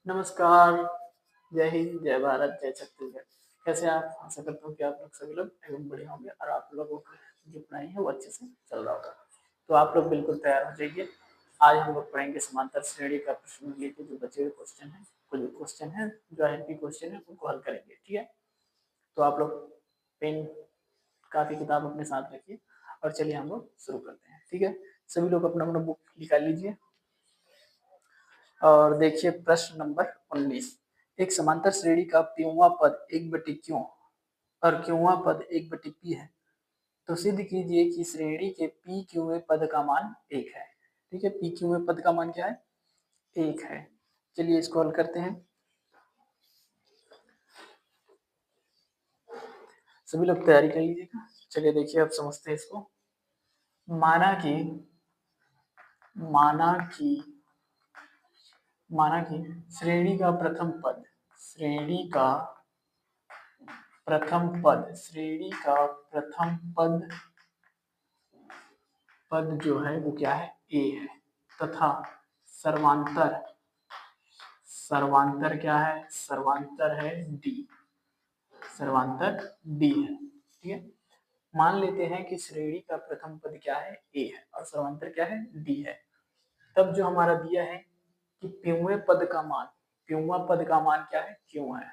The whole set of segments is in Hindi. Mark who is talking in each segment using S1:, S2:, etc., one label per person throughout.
S1: नमस्कार, जय हिंद, जय भारत, जय छत्तीसगढ़। कैसे आप? आशा करता हूँ कि आप लोग सभी लोग एकदम बढ़िया होंगे और आप लोगों की जो पढ़ाई है वो अच्छे से चल रहा होगा। तो आप लोग बिल्कुल तैयार हो जाइए। आज हम लोग पढ़ेंगे समांतर श्रेणी का प्रश्न लेके जो बचे हुए क्वेश्चन हैं, कुछ क्वेश्चन हैं जो आईएमपी क्वेश्चन है उनको हल करेंगे, ठीक है? तो आप लोग पेन, कापी, किताब अपने साथ रखिए और चलिए हम लोग शुरू करते हैं, ठीक है? सभी लोग अपना अपना बुक निकाल लीजिए और देखिए प्रश्न नंबर 19। एक समांतर श्रेणी का पीवा पद 1/q और क्यूवा पद 1/p है, तो सिद्ध कीजिए कि श्रेणी के पी क्यूए पद का मान 1 है। ठीक है, पी क्यूए पद का मान क्या है? 1 है। चलिए इसको हल करते हैं। सभी लोग तैयारी कर लीजिएगा। चलिए देखिए अब समझते हैं इसको। माना कि माना कि माना कि श्रेणी का प्रथम पद श्रेणी का प्रथम पद जो है वो क्या है? ए है तथा सर्वांतर सर्वांतर क्या है? सर्वांतर है डी। सर्वांतर डी है। ठीक है, मान लेते हैं कि श्रेणी का प्रथम पद क्या है? ए है और सर्वांतर क्या है? डी है। तब जो हमारा दिया है कि प्यूवे पद का मान, प्यूवा पद का मान क्या है? क्यों है।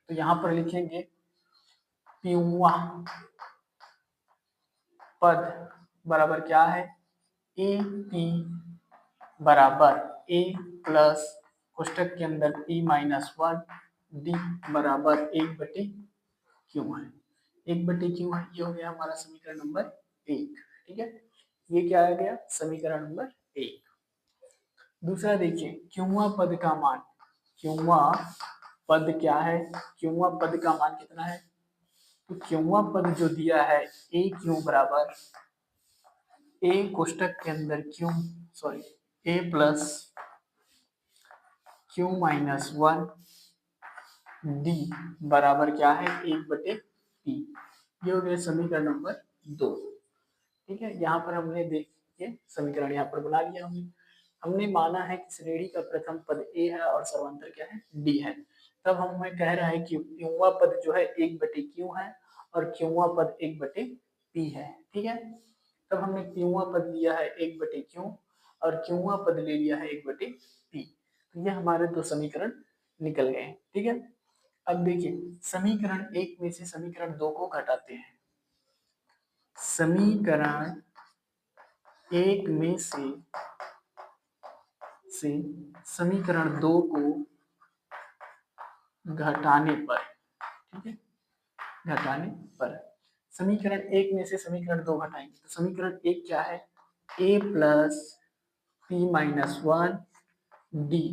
S1: तो यहां पर लिखेंगे प्यूवा पद बराबर क्या है? ए पी बराबर ए प्लस कोष्टक के अंदर p-1 डी बराबर 1/क्यू है। 1/क्यू है, ये हो गया हमारा समीकरण नंबर 1। ठीक है, ये क्या आ गया? समीकरण नंबर 1। दूसरा देखिए, क्यूआ पद का मान, क्यूआ पद क्या है? क्यूआ पद का मान कितना है? तो क्यूआ पद जो दिया है ए क्यू बराबर ए कोष्टक के अंदर Q A plus q-1 D बराबर क्या है? 1/p। ये हो गया समीकरण नंबर 2। ठीक है, यहाँ पर हमने देखिए समीकरण यहाँ पर बना लिया। हमने माना है कि श्रेणी का प्रथम पद ए है और सर्वांतर क्या है? डी है। तब हमें कह रहा है कि क्यूवा पद जो है 1/q है और क्यूवा पद 1/p है। ठीक है, तब हमने क्यूआ पद लिया है 1/q और क्यूआ पद ले लिया है 1/p। तो ये हमारे दो समीकरण निकल गए। ठीक है, अब देखिए समीकरण 1 में से समीकरण 2 को घटाते हैं। समीकरण 1 में से समीकरण 2 को घटाने पर, ठीक है, घटाने पर समीकरण 1 में से समीकरण 2 घटाएंगे तो समीकरण 1 क्या है? a प्लस p-1 डी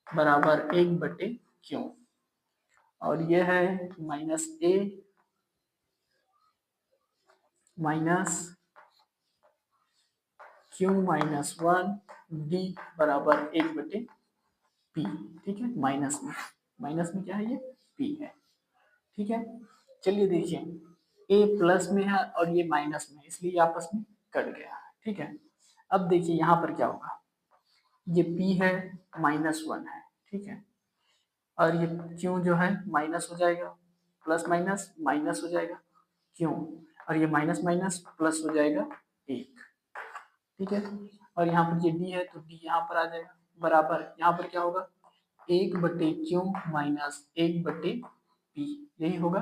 S1: बराबर 1/q और यह है -a माइनस q-1 डी बराबर 1/p। ठीक है, माइनस में क्या है? ये p है। ठीक है, चलिए देखिए a प्लस में है और ये माइनस में, इसलिए आपस में कट गया। ठीक है, अब देखिए यहाँ पर क्या होगा? ये p है, -1 है। ठीक है, और ये q जो है माइनस हो जाएगा, प्लस माइनस माइनस हो जाएगा q, और ये माइनस माइनस प्लस हो जाएगा 1। ठीक है, और यहाँ पर ये d है तो d यहाँ पर आ जाएगा बराबर, यहाँ पर क्या होगा? 1/q माइनस 1/p, यही होगा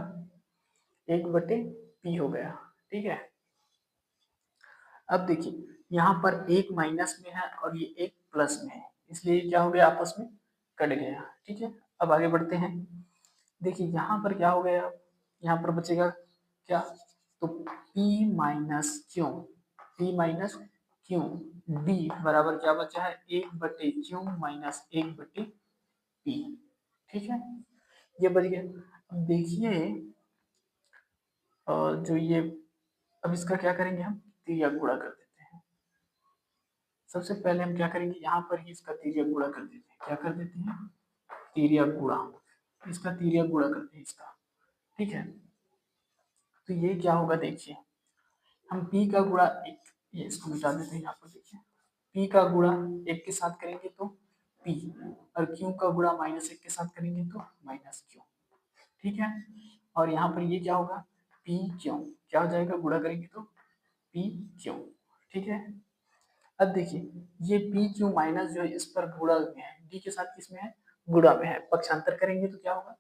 S1: 1/p हो गया। ठीक है, अब देखिए यहाँ पर एक माइनस में है और ये एक प्लस में है, इसलिए क्या हो गया? आपस में कट गया। ठीक है, अब आगे बढ़ते हैं। देखिए यहाँ पर क्या हो गया? यहाँ पर बचेगा क्या? तो p-q डी बराबर क्या बचा है? 1/q minus 1/p। ठीक है, ये बच गया। अब देखिए जो ये, अब इसका क्या करेंगे? हम तिर्यक गुणा कर देते हैं। सबसे पहले हम क्या करेंगे? यहाँ पर ही इसका तिर्यक गुणा कर देते हैं। क्या कर देते हैं? तिर्यक गुणा। इसका तिर्यक गुणा करते हैं इसका। ठीक है, तो ये क्या होगा? देखिए हम p का गुणा एक, ये इसको मिटा देते हैं। यहाँ पर देखिए p का गुणा 1 के साथ करेंगे तो p, और क्यू का गुणा -1 के साथ करेंगे तो -क्यू, ठीक है। और यहाँ पर ये क्या होगा, पी क्यू, क्या हो जाएगा, गुणा करेंगे तो पी क्यू, ठीक है। अब देखिए ये पी क्यू माइनस जो है इस पर गुणा में है, डी के साथ किसमें है, गुणा में है, पक्षांतर करेंगे तो क्या होगा,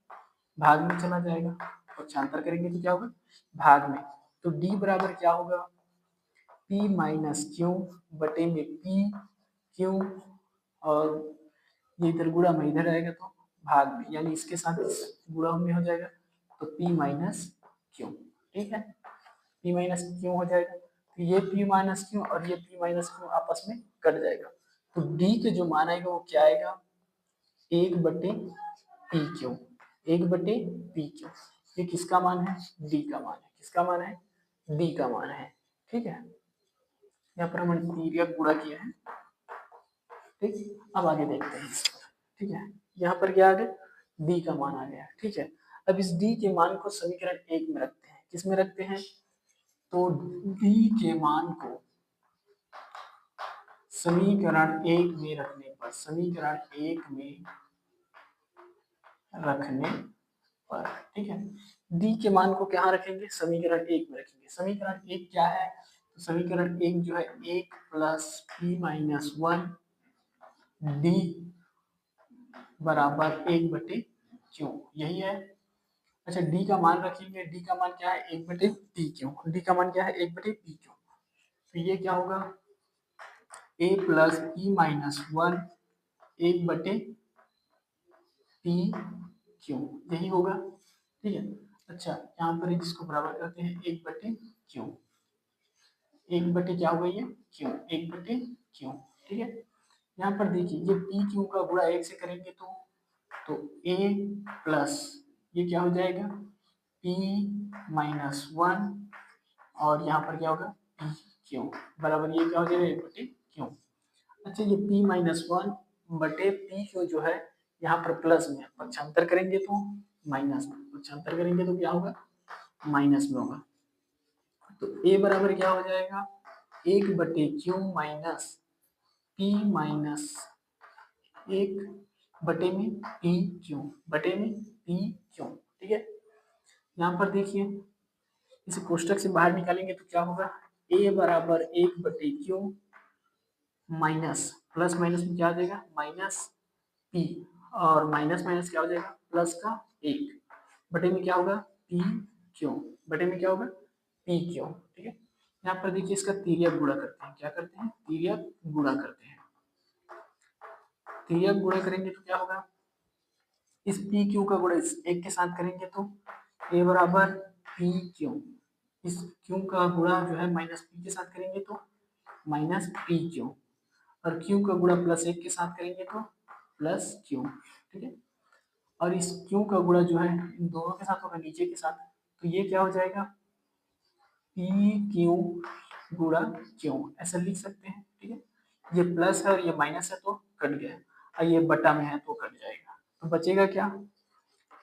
S1: भाग में चला जाएगा, पक्षांतर करेंगे तो क्या होगा, भाग में। तो डी बराबर क्या होगा, पी माइनस क्यू बटे में पी क्यू, और ये इधर गुणा में इधर आएगा तो भाग में, यानी इसके साथ गुणा में हो जाएगा तो p माइनस क्यू, ठीक है, p माइनस क्यू हो जाएगा। तो ये p माइनस क्यू और ये p माइनस क्यू आपस में कट जाएगा, तो d के जो मान आएगा वो क्या आएगा, 1/p क्यू, 1/p क्यू। ये किसका मान है, d का मान है, किसका मान है, d का मान है, ठीक है। यहाँ पर हमने तिर्यक गुणा किया है, ठीक। अब आगे देखते हैं, ठीक है, यहाँ पर क्या आ गया, d का मान आ गया, ठीक है। अब इस d के मान को समीकरण 1 में रखते हैं, किस में रखते हैं, तो d के मान को समीकरण 1 में रखने पर, समीकरण 1 में रखने पर, ठीक है, d के मान को कहाँ रखेंगे, समीकरण 1 में रखेंगे। समीकरण 1 क्या है, तो समीकरण 1 जो है 1 प्लस p माइनस 1 d बराबर 1/q, यही है। अच्छा, d का मान रखेंगे, d का मान क्या है, 1/pq, d का मान क्या है, 1/pq। तो ये क्या होगा, a plus p minus 1 1/pq, यही होगा, ठीक है। अच्छा, यहाँ पर इसको बराबर करते हैं 1/q, 1 क्या होगा ये q, 1/q, ठीक है। यहाँ पर देखिए ये पी क्यू का गुणा 1 से करेंगे तो a प्लस ये क्या हो जाएगा, p माइनस 1 और यहाँ पर क्या होगा पी क्यू बराबर ये क्या हो जाएगा 1/q। अच्छा, ये p माइनस 1 बटे पी क्यू जो है यहाँ पर प्लस में, पक्षांतर करेंगे तो माइनस में, पक्षांतर करेंगे तो क्या होगा, माइनस में होगा। तो a बराबर क्या हो जाएगा, 1/q minus p minus 1/pq बटे में pq, ठीक है। यहाँ पर देखिए इसे कोष्टक से बाहर निकालेंगे तो क्या होगा, a बराबर 1/q माइनस प्लस माइनस में क्या आ जाएगा, माइनस p, और माइनस माइनस क्या हो जाएगा, प्लस का 1 बटे में क्या होगा, पी क्यू बटे में क्या होगा, पी क्यू, ठीक है। यहाँ पर देखिए इसका तिर्यक गुणा करते हैं, क्या करते हैं, तिर्यक गुणा करते हैं। तिर्यक गुणा करेंगे तो क्या होगा, इस पी क्यू का गुणा इस एक के साथ करेंगे तो a बराबर पी क्यू, इस क्यू का गुणा जो है माइनस पी के साथ करेंगे तो माइनस पी क्यू, और क्यू का गुणा प्लस 1 के साथ करेंगे तो प्लस क्यू, ठीक है। और इस क्यू का गुणा जो है इन दोनों के साथ होगा नीचे के साथ, तो ये क्या हो जाएगा, पी क्यू गुणा क्यू, ऐसा लिख सकते हैं, ठीक है। ये प्लस है और ये माइनस है तो कट गया, और ये बटा में है तो कट जाएगा, तो बचेगा क्या,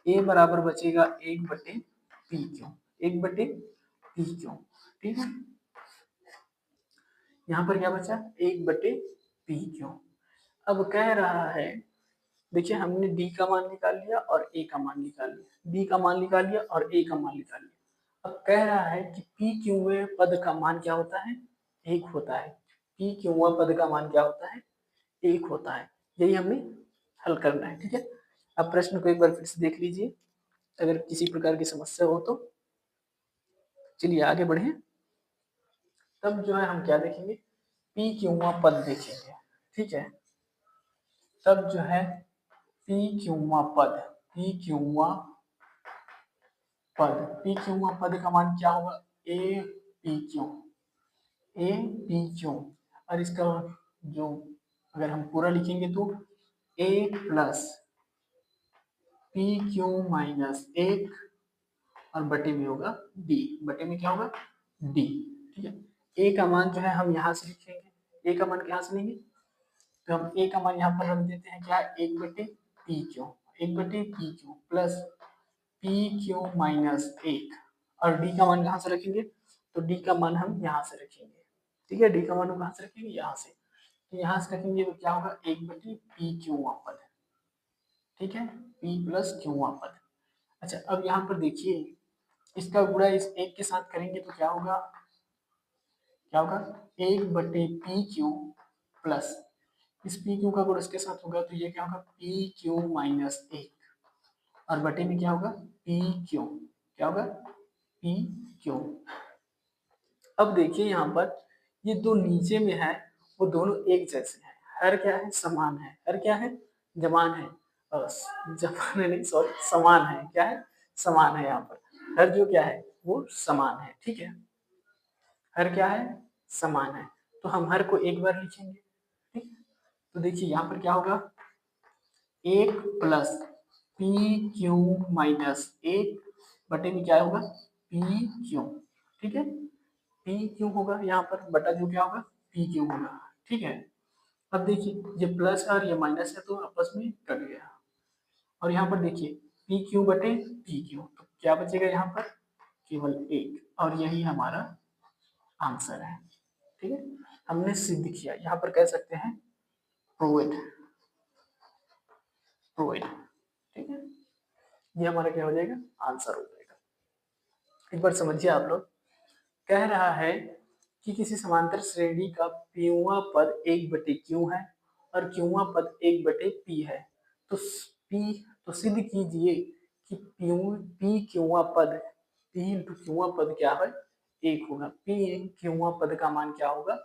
S1: a बराबर बचेगा 1/pq, 1/pq, ठीक है। यहाँ पर क्या बचा, 1/pq। अब कह रहा है, देखिए हमने d का मान निकाल लिया और a का मान निकाल लिया, d का मान निकाल लिया और a का मान निकाल लिया। अब कह रहा है कि p क्यू पद का मान क्या होता है, 1 होता है, p क्यू पद का मान क्या होता है, 1 होता है, यही हमें हल करना है, ठीक है। अब प्रश्न को एक बार फिर से देख लीजिए, अगर किसी प्रकार की समस्या हो तो। चलिए आगे बढ़े, तब जो है हम क्या देखेंगे, पी क्यू पद देखेंगे, ठीक है। तब जो है पी क्यू पद, पी क्यू पद, पी क्यू पद का मान क्या होगा, A P Q, A P Q, और इसका जो अगर हम पूरा लिखेंगे तो ए प्लस पी क्यू माइनस 1 और बटे में होगा डी, बटे में क्या होगा डी, ठीक है। ए का मान जो है हम यहाँ से लिखेंगे, ए का मान कहाँ से लेंगे, तो हम ए का मान यहाँ पर रख देते हैं क्या, 1/pq, 1/pq plus P Q minus 1, और डी का मान कहाँ से रखेंगे, तो डी का मान हम यहाँ से रखेंगे, ठीक है। डी का मान हम कहाँ से रखेंगे, यहाँ से, तो यहाँ से रखेंगे तो क्या होगा 1/pq पद, ठीक है, p प्लस क्यूवा पद। अच्छा अब यहाँ पर देखिए, इसका गुणा इस एक के साथ करेंगे तो क्या होगा, क्या होगा, 1/p क्यू प्लस इस पी क्यू का गुण इसके साथ होगा तो ये क्या होगा, पी क्यू माइनस 1 और बटे में क्या होगा, पी क्यू, क्या होगा, पी क्यू। अब देखिए यहाँ पर ये दो नीचे में है वो दोनों एक जैसे हैं, हर क्या है, समान है, हर क्या है, जमान है, जमान है नहीं सॉरी, समान है, क्या है, समान है। यहाँ पर हर जो क्या है वो समान है, ठीक है, हर क्या है, समान है। तो हम हर को एक बार लिखेंगे, ठीक। तो देखिए यहाँ पर क्या होगा, 1 + पी क्यू माइनस 1 बटे में क्या होगा, पी क्यू, ठीक है, पी क्यू होगा यहाँ पर, बटा जो क्या होगा, पी क्यू होगा, ठीक है। अब देखिए ये प्लस और ये माइनस है तो आपस में कट गया और यहाँ पर देखिए पी क्यू बटे पी क्यू, तो क्या बचेगा यहाँ पर, केवल 1 और यही हमारा आंसर है, ठीक है। हमने सिद्ध किया, यहाँ पर कह सकते हैं प्रूव्ड, प्रूव्ड, ठीक है, ये हमारा क्या हो जाएगा, आंसर हो जाएगा। एक बार समझिए आप लोग, कह रहा है कि किसी समांतर श्रेणी का पीवा पद 1/q है और क्यूवा पद 1/p है, तो p तो सिद्ध कीजिए कि पी क्यूवा पद, p इंटू क्यूवा पद क्या है, 1 होगा, p क्यूवा पद का मान क्या होगा,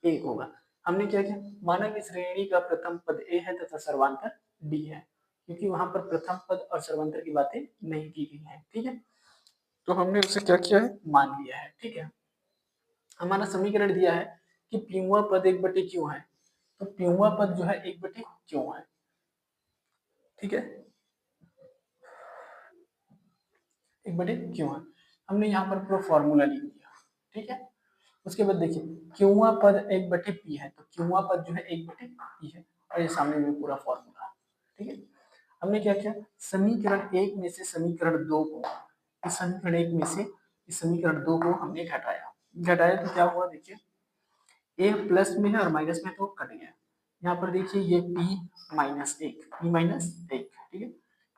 S1: 1 होगा। हमने क्या किया, माना कि श्रेणी का प्रथम पद a है तथा सर्वांतर d है, क्योंकि वहां पर प्रथम पद और सर्वांतर की बातें नहीं की गई है, ठीक है, तो हमने उसे क्या किया है, मान लिया है, ठीक है। हमारा समीकरण दिया है कि प्यूवा पद 1/q है, तो प्यूवा पद जो है 1/q है, ठीक है, 1/q है। हमने यहाँ पर पूरा फॉर्मूला लिख दिया, ठीक है। उसके बाद देखिए क्यूवा पद 1/p है, तो क्यूवा पद जो है 1/p है और ये सामने में पूरा फॉर्मूला, ठीक है। हमने क्या किया, समीकरण 1 में से समीकरण 2 को, इस समीकरण 1 में से इस समीकरण 2 को हमने घटाया, घटाया तो क्या हुआ, देखिए ए प्लस में है और माइनस में तो कट गया। यहाँ पर देखिए ये p-1, ठीक है,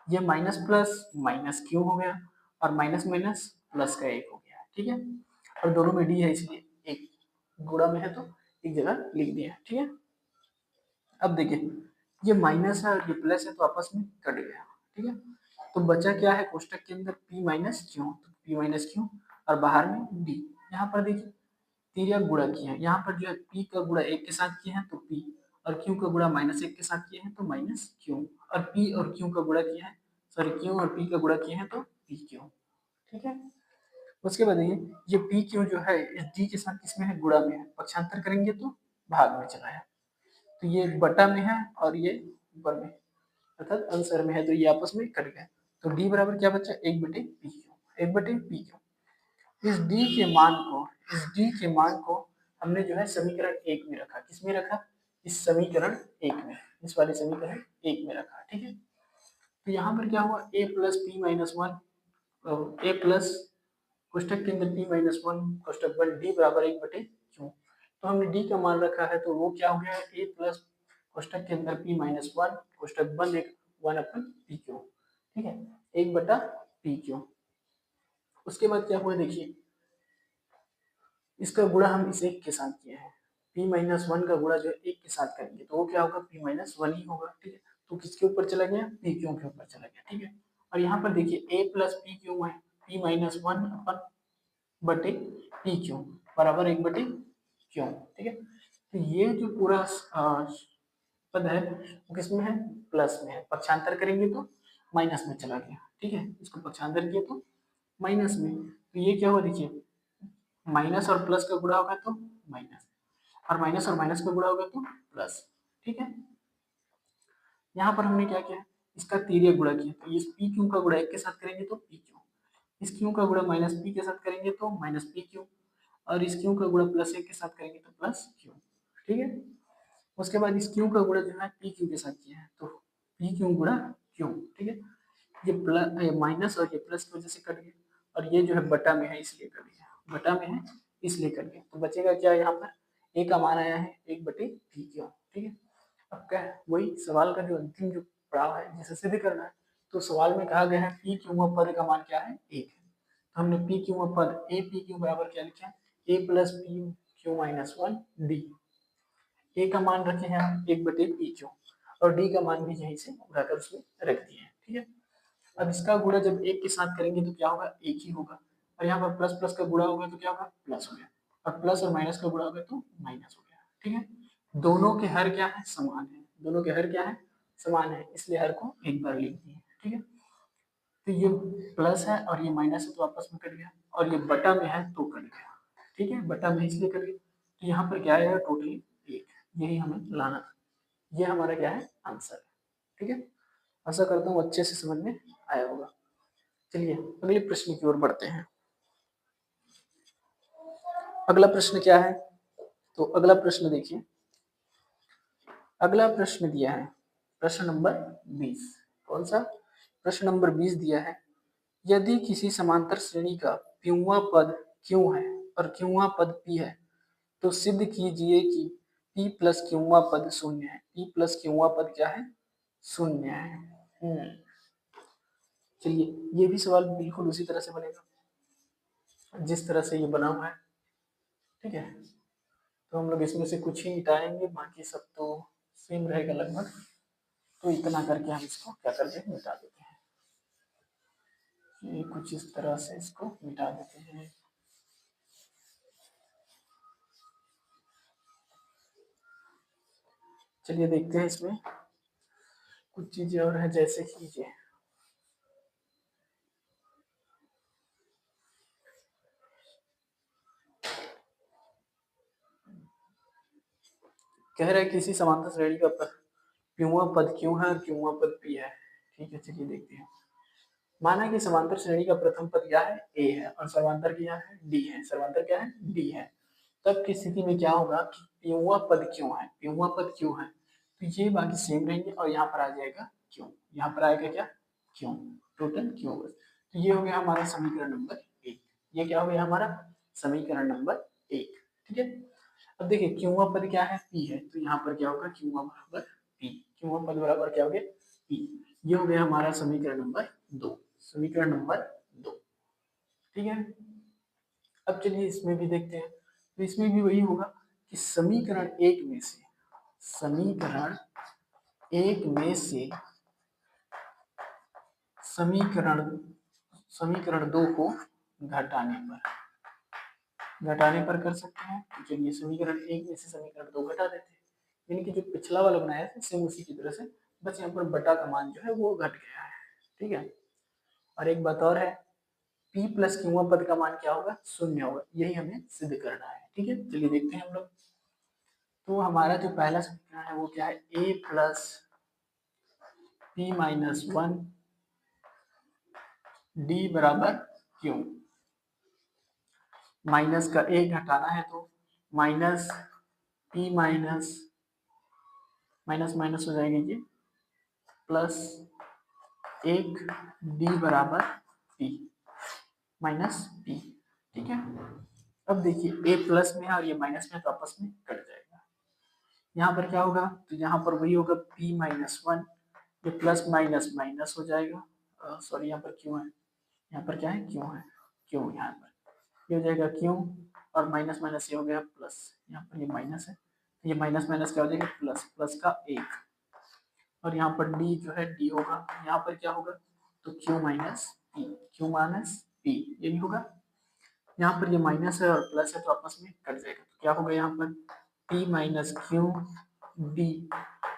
S1: ये माइनस प्लस माइनस क्यों हो गया और माइनस माइनस प्लस का 1 हो गया, ठीक है, और दोनों में डी है इसलिए एक गुणा में है तो एक जगह लिख दिया, ठीक है। अब देखिए ये माइनस है और ये प्लस है तो आपस में कट गया, ठीक है, तो बचा क्या है कोष्टक के अंदर p-q, तो p-q और बाहर में d। यहाँ पर देखिए तिर्यक गुणा किए हैं, यहाँ पर जो है p का गुणा 1 के साथ किए हैं तो p और q का गुणा -1 के साथ किए हैं तो -q और p और q का गुणा किए हैं, सॉरी q और p का गुणा किए हैं तो pq, ठीक है। उसके बाद ये pq जो है इस d के साथ किसमें है, गुणा में है, पक्षांतर करेंगे तो भाग में चला है, तो ये बटा में है और ये ऊपर में अर्थात अंशर में है, तो ये आपस में कट गए, तो d बराबर क्या बचा, 1/pq। इस d के मान को, इस d के मान को हमने जो है समीकरण 1 में रखा, किसमें रखा, इस समीकरण 1 में, इस वाले समीकरण 1 में रखा, ठीक है। तो यहाँ पर क्या हुआ, a plus p-1, a plus कोष्टक के अंदर p-1 कोष्टक बन d बराबर 1/q, तो हमने d का मान रखा है तो वो क्या हो गया, a प्लस कोष्टक के अंदर p-1 कोष्टक बन 1/pq, ठीक है, 1/pq। उसके बाद क्या हुआ देखिए, इसका गुणा हम इस एक के साथ किए हैं, p-1 का गुणा जो एक के साथ करेंगे तो वो क्या होगा, p-1 ही होगा, ठीक है, तो किसके ऊपर चला गया, pq के ऊपर चला गया, ठीक है। और यहाँ पर देखिए a प्लस p-1 अपन बटे pq बराबर 1/q, ठीक है, तो ये जो पूरा पद है वो किसमें है, प्लस में है, पक्षांतर करेंगे तो माइनस में चला गया, ठीक है, इसको पक्षांतर किया तो माइनस में, तो ये क्या हुआ देखिए, माइनस और प्लस का गुणा होगा तो माइनस और माइनस का गुणा होगा तो प्लस, ठीक है। यहाँ पर हमने क्या किया, इसका तिर्यक गुणा किया, तो इस पी क्यू का गुणा 1 के साथ करेंगे तो पी क्यू, इस क्यू का गुणा माइनस पी के साथ करेंगे तो माइनस पी क्यू और इस क्यू का गुणा +1 के साथ करेंगे तो प्लस क्यू, ठीक है। उसके बाद इस क्यू का गुणा जो है पी क्यू के साथ किया है तो पी क्यू गुणा क्यू, ठीक है, ये प्लस, ये माइनस और ये प्लस की वजह से कट गया और ये जो है बटा में है इसलिए कट गया, बटा में है इसलिए कट गया, तो बचेगा क्या, यहाँ पर a का मान आया है 1/pq, ठीक है। अब क्या है, वही सवाल का जो अंतिम जो पढ़ा है जिसे सिद्ध करना है। तो सवाल में कहा गया है पी क्यू पद का मान क्या है, 1 है। तो हमने पी क्यू पद ए पी क्यू बराबर क्या लिखा है, A plus P Q minus 1 D. A का मान रखे हैं हम 1/पी क्यू और डी का मान भी यहीं से उठाकर उसमें रख दिए हैं, ठीक है। अब इसका गुणा जब एक के साथ करेंगे तो क्या होगा, एक ही होगा। और यहाँ पर प्लस प्लस का गुणा होगा तो क्या होगा, प्लस हो गया। और प्लस और माइनस का गुणा होगा तो माइनस हो गया, ठीक है। दोनों के हर क्या है, समान है। दोनों के हर क्या है, समान है, इसलिए हर को एक बार लिख दिए, ठीक है। तो ये प्लस है और ये माइनस है तो आपस में कट गया, और ये बटा में है तो कट गया, ठीक है। बटा में इसलिए कट गया, तो यहाँ पर क्या आएगा, टोटली 1। यही हमें लाना, ये हमारा क्या है, आंसर है, ठीक है। आशा करता हूँ अच्छे से समझ में आया होगा। चलिए अगले प्रश्न की ओर बढ़ते हैं। अगला प्रश्न क्या है, तो अगला प्रश्न देखिए। अगला प्रश्न दिया है प्रश्न नंबर 20। कौन सा, प्रश्न नंबर 20 दिया है, यदि किसी समांतर श्रेणी का प्यूवा पद क्यों है और क्यूवा पद पी है तो सिद्ध कीजिए कि पी प्लस क्यूवा पद शून्य है। पी प्लस क्यूवा पद क्या है, शून्य है। चलिए ये भी सवाल बिल्कुल उसी तरह से बनेगा जिस तरह से ये बना हुआ है, ठीक है। तो हम लोग इसमें से कुछ ही मिटाएंगे, बाकी सब तो सेम रहेगा लगभग। तो इतना करके हम इसको क्या करते हैं, मिटा देते हैं। ये कुछ इस तरह से इसको मिटा देते हैं। चलिए देखते हैं इसमें कुछ चीजें और है, जैसे कि ये कह रहा है किसी समांतर श्रेणी का प्यूवा पद क्यों है और क्यूवा पद पी है, ठीक है। चलिए देखते हैं। माना कि समांतर श्रेणी का प्रथम पद क्या है, ए है, और सर्वांतर क्या है, डी है। सर्वांतर क्या है, डी है। तब की स्थिति में क्या होगा कि प्यूवा पद क्यों है, प्यूवा पद क्यों है, तो ये बाकी सेम रहेंगे और यहाँ पर आ जाएगा क्यों। यहाँ पर आएगा क्या, क्यों, टोटल क्यों। तो ये हो गया हमारा समीकरण नंबर 1। ये क्या हो गया हमारा समीकरण नंबर 1, ठीक है। अब देखिए क्यूआ पद क्या है, पी है, तो यहाँ पर क्या होगा, क्यूआ बराबर पी। क्यूआ पद बराबर क्या हो गया, पी। ये हो गया हमारा समीकरण नंबर 2। समीकरण नंबर 2, ठीक है। अब चलिए इसमें भी देखते हैं। तो इसमें भी वही होगा कि समीकरण एक में से, समीकरण एक में से समीकरण समीकरण 2 को घटाने पर कर सकते हैं। तो चलिए समीकरण एक में से समीकरण 2 घटा देते हैं, यानी कि जो पिछला वाला बनाया था सेम उसी की तरह से, बस यहाँ पर बटा का मान जो है वो घट गया है, ठीक है। और एक बात और है, p प्लस क्यूआ पद का मान क्या होगा, शून्य होगा। यही हमें सिद्ध करना है, ठीक है। चलिए देखते हैं हम लोग। तो हमारा जो पहला समीकरण है वो क्या है, a plus P minus 1 D बराबर क्यू। माइनस का एक घटाना है तो minus P minus minus minus हो जाएगी ये, प्लस 1 डी बराबर पी माइनस पी, ठीक है। अब देखिए a प्लस में है और ये माइनस में, तो आपस में कट जाएगा। यहाँ पर क्या होगा, तो यहाँ पर वही होगा p माइनस 1, ये प्लस माइनस माइनस हो जाएगा। सॉरी यहाँ पर क्यों है, यहाँ पर क्या है, क्यों है, क्यों। यहाँ पर ये हो जाएगा क्यों, और माइनस माइनस ये हो गया प्लस। यहाँ पर ये माइनस है, तो ये माइनस माइनस क्या हो जाएगा, प्लस, प्लस का 1। और यहाँ पर डी जो है डी होगा, यहाँ पर क्या होगा, तो Q minus P, Q minus P, ये भी होगा। यहाँ पर ये माइनस है और प्लस है तो आपस में कट जाएगा। तो क्या होगा यहाँ पर p माइनस क्यू डी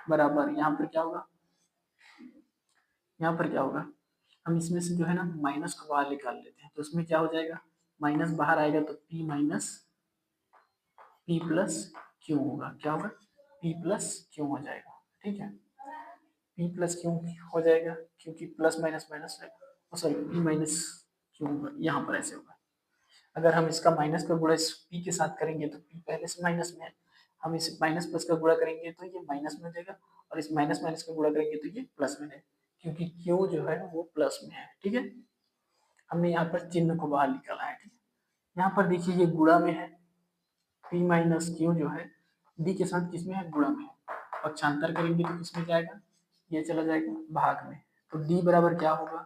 S1: बराबर, यहाँ पर क्या होगा, यहाँ पर क्या होगा, हम इसमें से जो है ना माइनस को बाहर निकाल लेते हैं, तो उसमें क्या हो जाएगा, माइनस बाहर आएगा तो p minus p plus Q होगा। क्या होगा, p प्लस क्यू हो जाएगा, ठीक है। p प्लस क्यू हो जाएगा क्योंकि प्लस माइनस माइनस है, सॉरी p माइनस क्यू होगा, यहाँ पर ऐसे होगा। अगर हम इसका माइनस का गुणा इस p के साथ करेंगे तो p पहले से माइनस में है, हम इस माइनस प्लस का गुणा करेंगे तो ये माइनस में हो जाएगा, और इस माइनस माइनस का गुणा करेंगे तो ये प्लस में है, क्योंकि q जो है वो प्लस में है, ठीक है। हमने यहाँ पर चिन्ह को बाहर निकाला है, ठीक है। यहाँ पर देखिए ये गुणा में है, p माइनस क्यू जो है d के साथ किसमें है, गुणा में है, और छांतर करेंगे तो किसमें जाएगा, ये चला जाएगा भाग में, तो डी बराबर क्या होगा,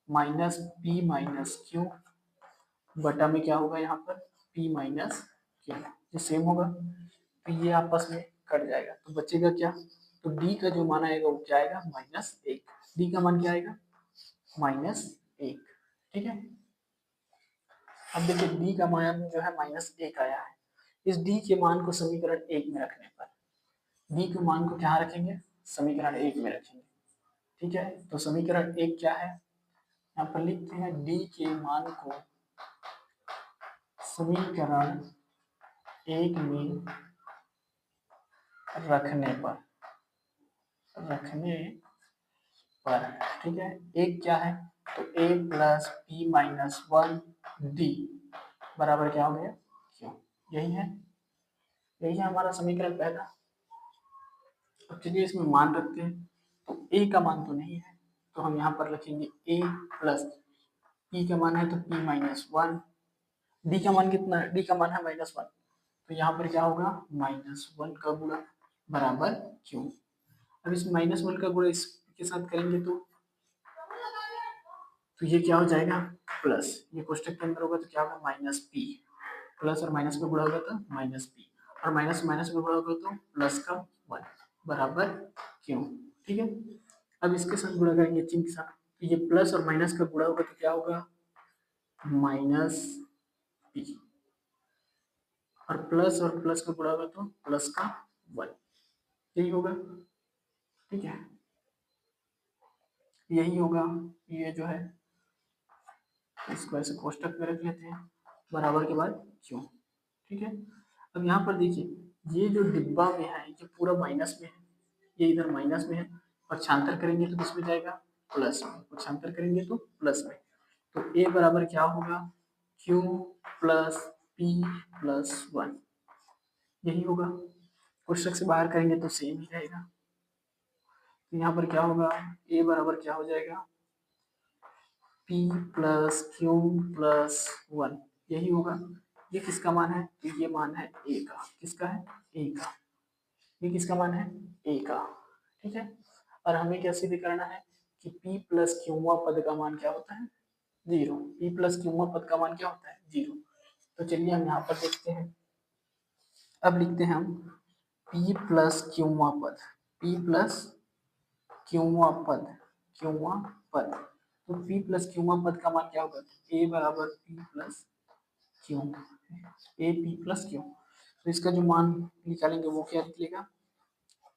S1: माइनस पी माइनस क्यू बटा में क्या होगा यहाँ पर पी माइनस क्यू, ये सेम होगा, तो ये आपस में कट जाएगा, तो बचेगा क्या, तो डी का जो मान आएगा वो क्या आएगा -1, डी का मान क्या आएगा -1, ठीक है। अब देखिए डी का मान जो है -1 आया है, इस डी के मान को समीकरण 1 में रखने पर डी के मान को क्या रखेंगे, समीकरण 1 में रखेंगे, ठीक है। तो समीकरण 1 क्या है, यहाँ पर लिखते हैं डी के मान को समीकरण 1 में रखने पर ठीक है, एक क्या है, तो a plus P minus 1 D बराबर क्या हो गया क्यों, यही है हमारा समीकरण पहला। अब चलिए इसमें मान रखते हैं, तो a का मान तो नहीं है, तो हम यहाँ पर लिखेंगे a प्लस p का मान है तो p माइनस 1, डी का मान कितना है, डी का मान है -1, तो यहाँ पर क्या होगा -1 का गुणा बराबर क्यों। अब इस -1 का गुणा इसके साथ करेंगे तो ये क्या हो जाएगा प्लस, ये कोष्टक के अंदर होगा तो क्या होगा -p, प्लस और माइनस में गुणा होगा तो -p, और माइनस माइनस में गुणा होगा तो प्लस का 1 बराबर क्यों, ठीक है। अब इसके साथ गुणा करेंगे चिन्ह के साथ, तो ये प्लस और माइनस का गुणा होगा तो क्या होगा -p, और प्लस का गुणा होगा तो प्लस का 1, यही होगा, ठीक है, यही होगा, ये जो है इसको ऐसे कोष्टक में रख लेते हैं बराबर के बाद क्यों, ठीक है। अब यहाँ पर देखिए ये जो डिब्बा में है ये पूरा माइनस में है, ये इधर माइनस में है, और छांतर करेंगे तो किसमें जाएगा प्लस में, और छांतर करेंगे तो प्लस में, तो a बराबर क्या होगा q प्लस p प्लस 1, यही होगा, कोष्टक से बाहर करेंगे तो सेम ही रहेगा, तो यहाँ पर क्या होगा a बराबर क्या हो जाएगा p प्लस क्यू प्लस 1, यही होगा। ये किसका मान है, तो ये मान है a का, किसका है a का, ये किसका मान है a का, ठीक है। और हमें क्या सिद्ध करना है कि p प्लस क्यूवा पद का मान क्या होता है 0, p प्लस क्यूवा पद का मान क्या होता है 0, तो चलिए हम यहाँ पर देखते हैं। अब लिखते हैं हम p प्लस क्यूवा पद, p प्लस क्यूवा पद, तो p प्लस क्यूवा पद का मान क्या होगा, a बराबर p plus Q, a p plus Q, तो इसका जो मान निकालेंगे वो क्या निकलेगा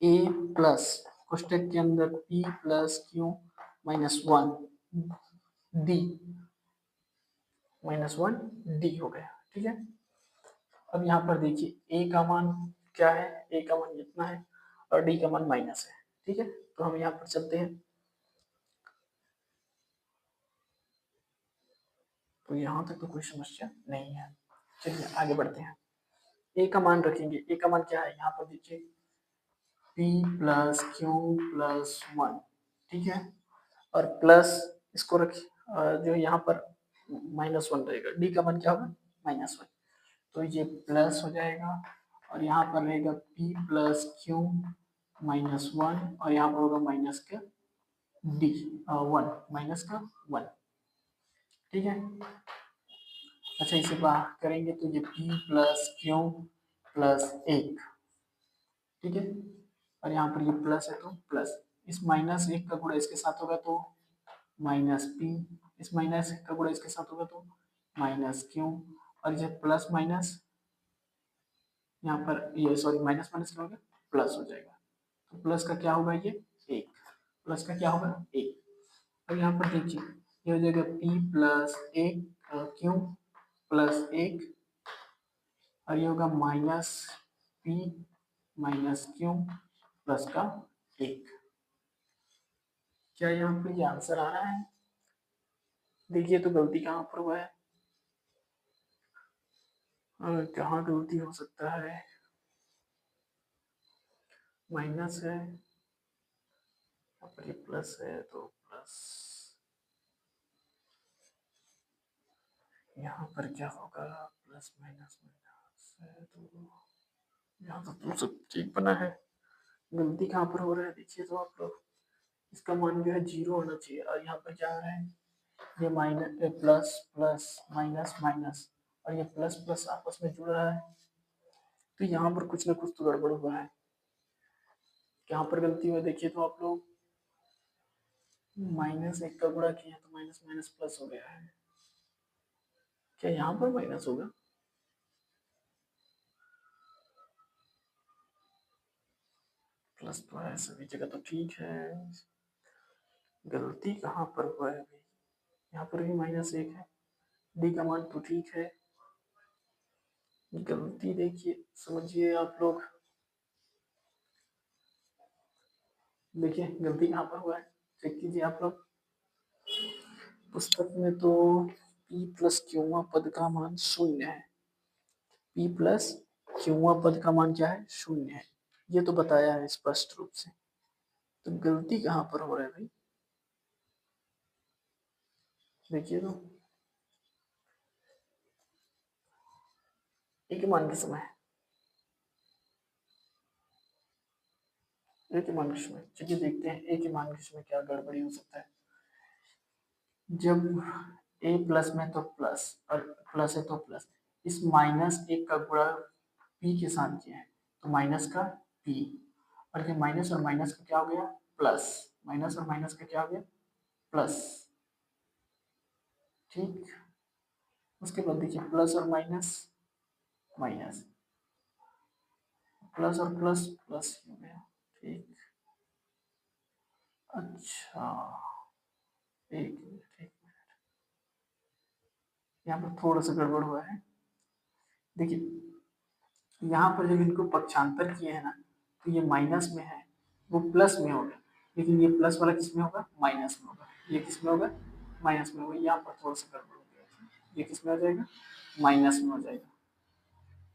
S1: a प्लस कोष्टक के अंदर p plus Q minus 1 D -1 D हो गया, ठीक है। अब यहाँ पर देखिए a का मान क्या है, a का मान इतना है और d का मान माइनस है, ठीक है। तो हम यहाँ पर चलते हैं, तो यहाँ तक तो कोई समस्या नहीं है, चलिए आगे बढ़ते हैं। a का मान रखेंगे, a का मान क्या है, यहाँ पर देखिए p प्लस क्यू प्लस 1, ठीक है, और प्लस इसको रखिए, जो यहाँ पर -1 रहेगा, d का मान क्या होगा -1, तो ये प्लस हो जाएगा, और यहाँ पर रहेगा p प्लस क्यू -1, और यहाँ पर होगा माइनस का d 1 -1, ठीक है। अच्छा इसे बाहर करेंगे तो ये p प्लस क्यू प्लस 1, ठीक है, और यहाँ पर ये प्लस है तो प्लस, इस -1 का गुणा इसके साथ होगा तो -p, इस -1 का गुणा इसके साथ होगा तो -q, और ये प्लस माइनस यहाँ पर ये सॉरी माइनस माइनस क्या होगा प्लस हो जाएगा, तो प्लस का क्या होगा ये 1, प्लस का क्या होगा 1, अब यहाँ पर देखिए ये हो जाएगा p प्लस 1 क्यू प्लस 1, और ये होगा -p माइनस क्यू प्लस का 1, क्या यहाँ पर ये आंसर आ रहा है, देखिए तो गलती कहाँ पर हुआ है, कहाँ गलती हो सकता है, माइनस है यहाँ पर, ये प्लस है तो प्लस, यहाँ पर क्या होगा प्लस माइनस माइनस है तो यहाँ तो सब ठीक बना है, गलती कहाँ पर हो रहा है देखिए तो आप लोग, इसका मान जो है 0 होना चाहिए, और यहाँ पर क्या हो रहा है, ये minus plus plus minus minus, और ये प्लस प्लस आपस में जुड़ रहा है, तो यहाँ पर कुछ ना कुछ तो गड़बड़ हुआ है। यहाँ पर गलती हुई देखिए तो आप लोग -1 का गुणा किया तो माइनस माइनस प्लस हो गया है, क्या यहाँ पर माइनस होगा? प्लस तो है सभी जगह तो ठीक है, गलती कहाँ पर हुआ है भाई? यहाँ पर भी -1 है, डी का मान तो ठीक है, गलती देखिए समझिए आप लोग, देखिए गलती कहाँ पर हुआ है, चेक कीजिए आप लोग। पुस्तक में तो p प्लस क्यूआ पद का मान 0 है, p प्लस क्यूआ पद का मान क्या है, 0 है, ये तो बताया है स्पष्ट रूप से, तो गलती कहाँ पर हो रहा है भाई? देखिए तो एक मान के समय, एक मान के समय, चलिए देखते हैं एक मान के समय क्या गड़बड़ी हो सकता है। जब a प्लस में तो प्लस, और प्लस है तो प्लस, इस -1 का गुणा p के साथ किया है तो माइनस का p, और ये माइनस और माइनस का क्या हो गया, प्लस, माइनस और माइनस का क्या हो गया, प्लस, ठीक। उसके बाद देखिए प्लस और माइनस, माइनस, प्लस और प्लस प्लस हो गया, ठीक। अच्छा, एक मिनट, यहाँ पर थोड़ा सा गड़बड़ हुआ है, देखिए यहाँ पर जब इनको पक्षांतर किए हैं ना, तो ये माइनस में है, वो प्लस में होगा, लेकिन ये प्लस वाला किस में होगा, माइनस में होगा, ये किस में होगा, माइनस में होगा, यहाँ पर थोड़ा सा गड़बड़ हो गया, ये किस में हो जाएगा, माइनस में हो जाएगा,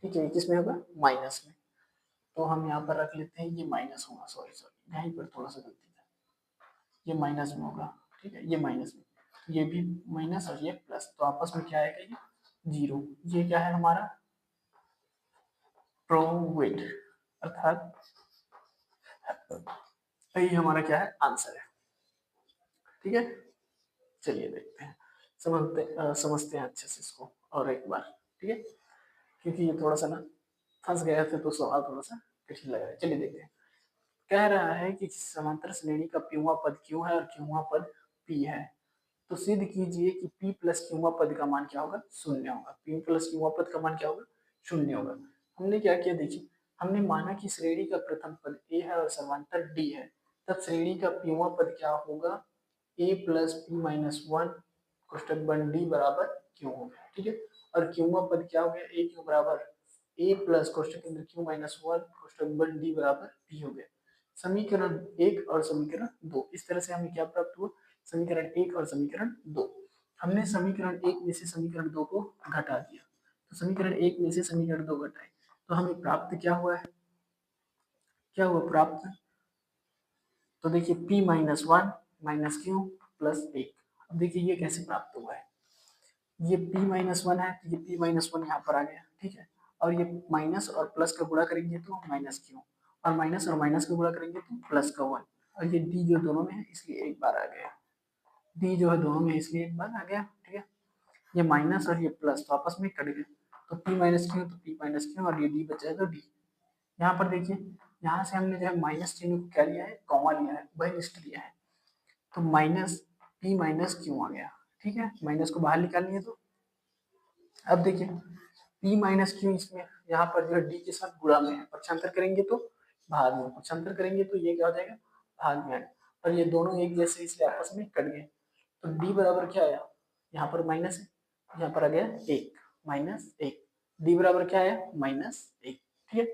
S1: ठीक है, ये किस में होगा, माइनस में, तो हम यहाँ पर रख लेते हैं ये माइनस होगा, सॉरी सॉरी यहीं पर थोड़ा सा गलती है, ये माइनस में होगा, ठीक है, ये माइनस में, ये भी माइनस और ये प्लस, तो आपस में क्या आएगा, ये 0, ये क्या है हमारा, प्रोविड, अर्थात यही हमारा क्या है, आंसर है, ठीक है। चलिए देखते हैं, समझते हैं अच्छे से इसको और एक बार, ठीक है, क्योंकि ये थोड़ा सा ना फंस गए थे तो सवाल थोड़ा सा कठिन लग रहा है। चलिए देखते हैं, कह रहा है कि समांतर श्रेणी का पीवा पद क्यों है और क्यों पद पी है, तो सिद्ध कीजिए कि p प्लस क्यूआ पद का मान क्या होगा, 0 होगा, p प्लस क्यूआ पद का मान क्या होगा, 0 होगा। हमने क्या किया देखिए, हमने माना कि श्रेणी का प्रथम पद a है और समांतर d है, तब श्रेणी का पीवा पद क्या होगा, a प्लस पी माइनस 1 कोष्टक बंद d बराबर क्यों होगा, ठीक है, और क्यूआ पद क्या हो गया, a क्यू बराबर a प्लस कोष्टक के अंदर q माइनस 1 कोष्टक बंद d बराबर p हो गया। समीकरण 1 और समीकरण 2, इस तरह से हमें क्या प्राप्त हुआ, समीकरण 1 और समीकरण 2। हमने समीकरण 1 में से समीकरण 2 को घटा दिया, तो समीकरण 1 में से समीकरण 2 घटाए तो हमें प्राप्त क्या हुआ है, क्या हुआ प्राप्त, तो देखिए p minus 1 minus Q plus 1, अब देखिए ये कैसे प्राप्त हुआ है, ये p माइनस 1 है तो ये p माइनस 1 यहाँ पर आ गया, ठीक है, और ये माइनस और प्लस का गुणा करेंगे तो माइनस क्यू, और माइनस का गुणा करेंगे तो प्लस का 1, और ये d जो दोनों में है इसलिए एक बार आ गया, d जो है दोनों में इसलिए एक बार आ गया, ठीक है, ये माइनस और ये प्लस तो आपस में कट गए, तो p माइनस क्यू तो p माइनस क्यू, और ये d बचा है तो d। यहाँ पर देखिए, यहाँ से हमने जो है माइनस चिन्ह को क्या लिया है, कॉमा लिया है, बहिर्निष्ठ लिया है, तो माइनस p माइनस क्यू आ गया, ठीक है, माइनस को बाहर निकालिए तो अब देखिए p माइनस क्यू इसमें यहाँ पर जो है d के साथ गुणा में है, पक्षांतर करेंगे तो भाग में, पक्षांतर करेंगे तो ये क्या हो जाएगा, भाग में आएगा, और ये दोनों एक जैसे इसलिए आपस में कट गए, तो d बराबर क्या आया, यहाँ पर माइनस है, यहाँ पर आ गया 1 माइनस 1, d बराबर क्या आया, -1, ठीक है।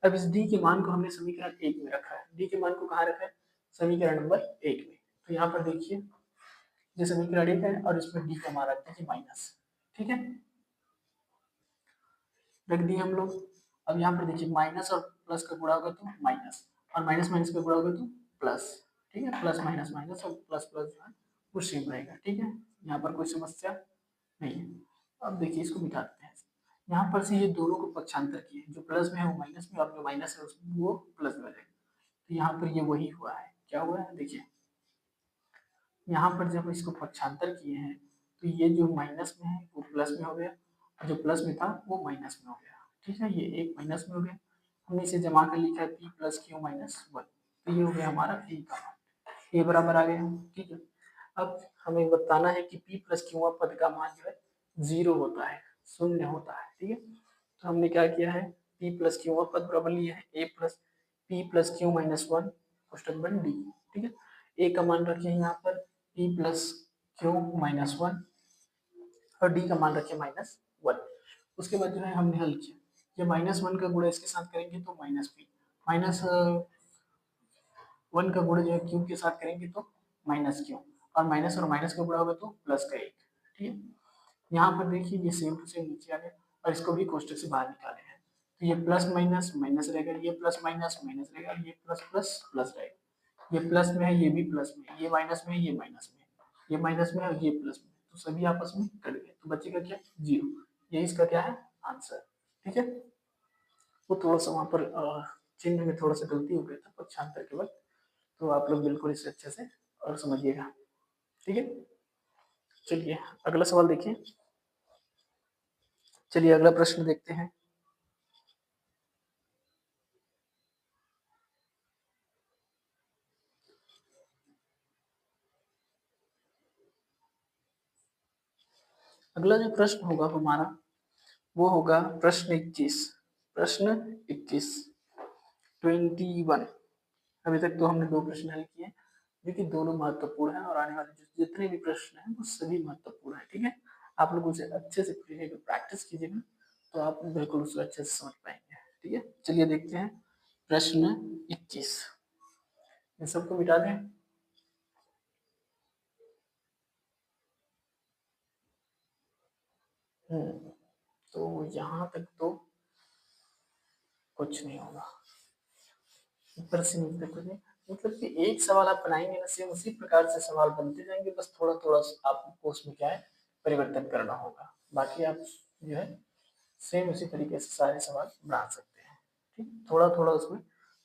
S1: अब इस d के मान को हमने समीकरण 1 में रखा है, d के मान को कहाँ रखा है, समीकरण नंबर 1 में, तो यहाँ पर देखिए ये समीकरण 1 है और इसमें d का मान रखते हैं माइनस, ठीक है, रख दिए हम लोग। अब यहाँ पर देखिए माइनस और प्लस का गुणा होगा तो माइनस, और माइनस माइनस का गुणा होगा तो प्लस, ठीक है, प्लस माइनस माइनस और प्लस प्लस जो है वो सेम रहेगा, ठीक है, यहाँ पर कोई समस्या नहीं है। अब देखिए इसको मिटा देते हैं, यहाँ पर से ये दोनों को पक्षांतर किए, जो प्लस में है वो माइनस में और जो माइनस है उसमें वो प्लस में हो जाएगा, तो यहाँ पर ये वही हुआ है, क्या हुआ है देखिए, यहाँ पर जब इसको पक्षांतर किए हैं तो ये जो माइनस में है वो प्लस में हो गया, और जो प्लस में था वो माइनस में हो गया। ठीक है, ये एक माइनस में हो गया, हमने इसे जमा कर लिखा है P plus Q minus one, तो ये हो गया हमारा ए का मान, ए बराबर आ गया। ठीक है, अब हमें बताना है कि p प्लस क्यू पद का मान जो है 0 होता है, शून्य होता है। ठीक है, तो हमने क्या किया है, p प्लस क्यू पद बराबर लिया है a plus p plus Q minus one कोष्टक बन डी। ठीक है, a का मान रखिए यहाँ पर p plus Q minus one और d का मान रखिए माइनस वन। उसके बाद जो है हमने हल किया, ये माइनस वन का गुणा इसके साथ करेंगे तो माइनस पी, माइनस वन का गुणा जो है क्यूब के साथ करेंगे तो माइनस क्यू, और माइनस का गुणा होगा तो प्लस का एक। ठीक है, यहाँ पर देखिए ये सेम टू सेम नीचे आ गया, और इसको भी कोष्टक से बाहर निकाले हैं, तो ये प्लस माइनस माइनस रहेगा, ये प्लस माइनस माइनस रहेगा, ये प्लस प्लस प्लस रहेगा, ये प्लस में है ये भी प्लस में, ये माइनस में है ये माइनस में, ये माइनस में है ये प्लस में, तो सभी आपस में कट गए, तो बचेगा क्या, जीरो। ये इसका क्या है, आंसर। ठीक है, वो थोड़ा सा वहां पर चिन्ह में थोड़ा सा गलती हो गया था पक्षांतर के वक्त, तो आप लोग बिल्कुल इसे अच्छे से और समझिएगा। ठीक है, चलिए अगला सवाल देखिए। चलिए अगला प्रश्न देखते हैं। अगला जो प्रश्न होगा हमारा वो होगा प्रश्न 21। प्रश्न 21 21। अभी तक तो हमने दो प्रश्न हल किए जो कि दोनों महत्वपूर्ण हैं, और आने वाले जितने भी प्रश्न हैं वो सभी महत्वपूर्ण हैं। ठीक है, आप लोग उसे अच्छे से प्रैक्टिस कीजिएगा तो आप बिल्कुल उसे अच्छे से समझ पाएंगे। ठीक है, चलिए देखते हैं प्रश्न 21। इन सबको मिटा दें। तो यहाँ तक तो कुछ नहीं होगा, ऊपर से नीचे तक कुछ नहीं, मतलब कि एक सवाल आप बनाएंगे ना सेम उसी प्रकार से सवाल बनते जाएंगे, बस थोड़ा थोड़ा आपको उसमें क्या है परिवर्तन करना होगा, बाकी आप जो है सेम उसी तरीके से सारे सवाल बना सकते हैं। ठीक, थोड़ा थोड़ा उसमें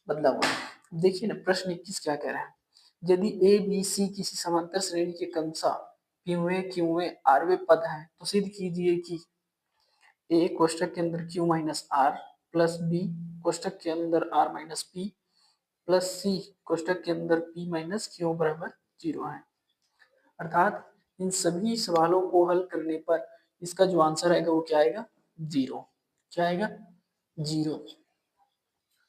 S1: बदलाव होगा। देखिए ना प्रश्न 21 क्या कह रहा है, यदि ए बी सी किसी समांतर श्रेणी के क्रमशः पीवें क्यूवें आरवें पद हैं तो सिद्ध कीजिए कि ए कोष्टक के अंदर Q minus R plus B कोष्टक के अंदर R minus P plus C कोष्टक के अंदर पी माइनस क्यू बराबर जीरो है। अर्थात इन सभी सवालों को हल करने पर इसका जो आंसर आएगा वो क्या आएगा, जीरो। क्या आएगा, जीरो।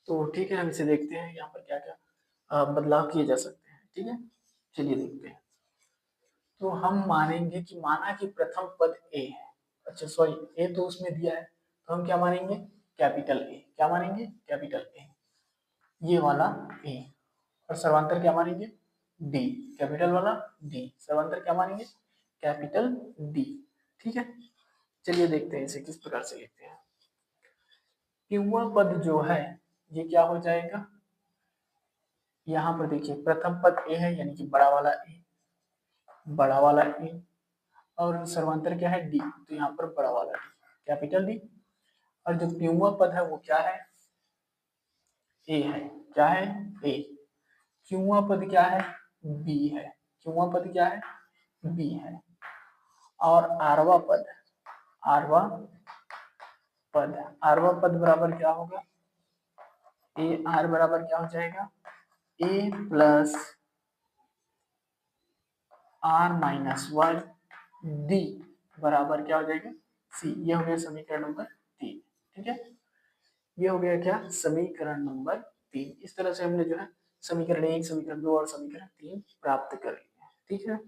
S1: तो ठीक है, हम इसे देखते हैं यहाँ पर क्या क्या बदलाव किए जा सकते हैं। ठीक है, चलिए देखते हैं। तो हम मानेंगे कि माना कि प्रथम पद ए है, अच्छा सॉरी ए तो उसमें दिया है, तो हम क्या मानेंगे, कैपिटल ए। क्या मानेंगे, कैपिटल ए, ये वाला ए। और सर्वांतर क्या मानेंगे, डी, कैपिटल वाला डी। सर्वांतर क्या मानेंगे, कैपिटल डी। ठीक है, चलिए देखते हैं इसे किस प्रकार से लिखते हैं। क्यूआ पद जो है ये क्या हो जाएगा, यहाँ पर देखिए प्रथम पद ए है यानी कि बड़ा वाला ए, बड़ा वाला ए, और सर्वांतर क्या है डी, तो यहाँ पर बड़ा वाला डी, कैपिटल डी। और जो क्यूआ पद है वो क्या है, ए है। क्या है, ए। क्यूआ पद क्या है, बी है। क्यूआ पद क्या है, बी है। और आरवा पद, आरवा पद, आरवा पद बराबर क्या होगा, ए आर बराबर क्या हो जाएगा, A plus R minus one D बराबर क्या हो जाएगा, सी। ये हो गया समीकरण नंबर 3। ठीक है, ये हो गया क्या, समीकरण नंबर 3। इस तरह से हमने जो है समीकरण 1, समीकरण 2 और समीकरण 3 प्राप्त कर लिए। ठीक है,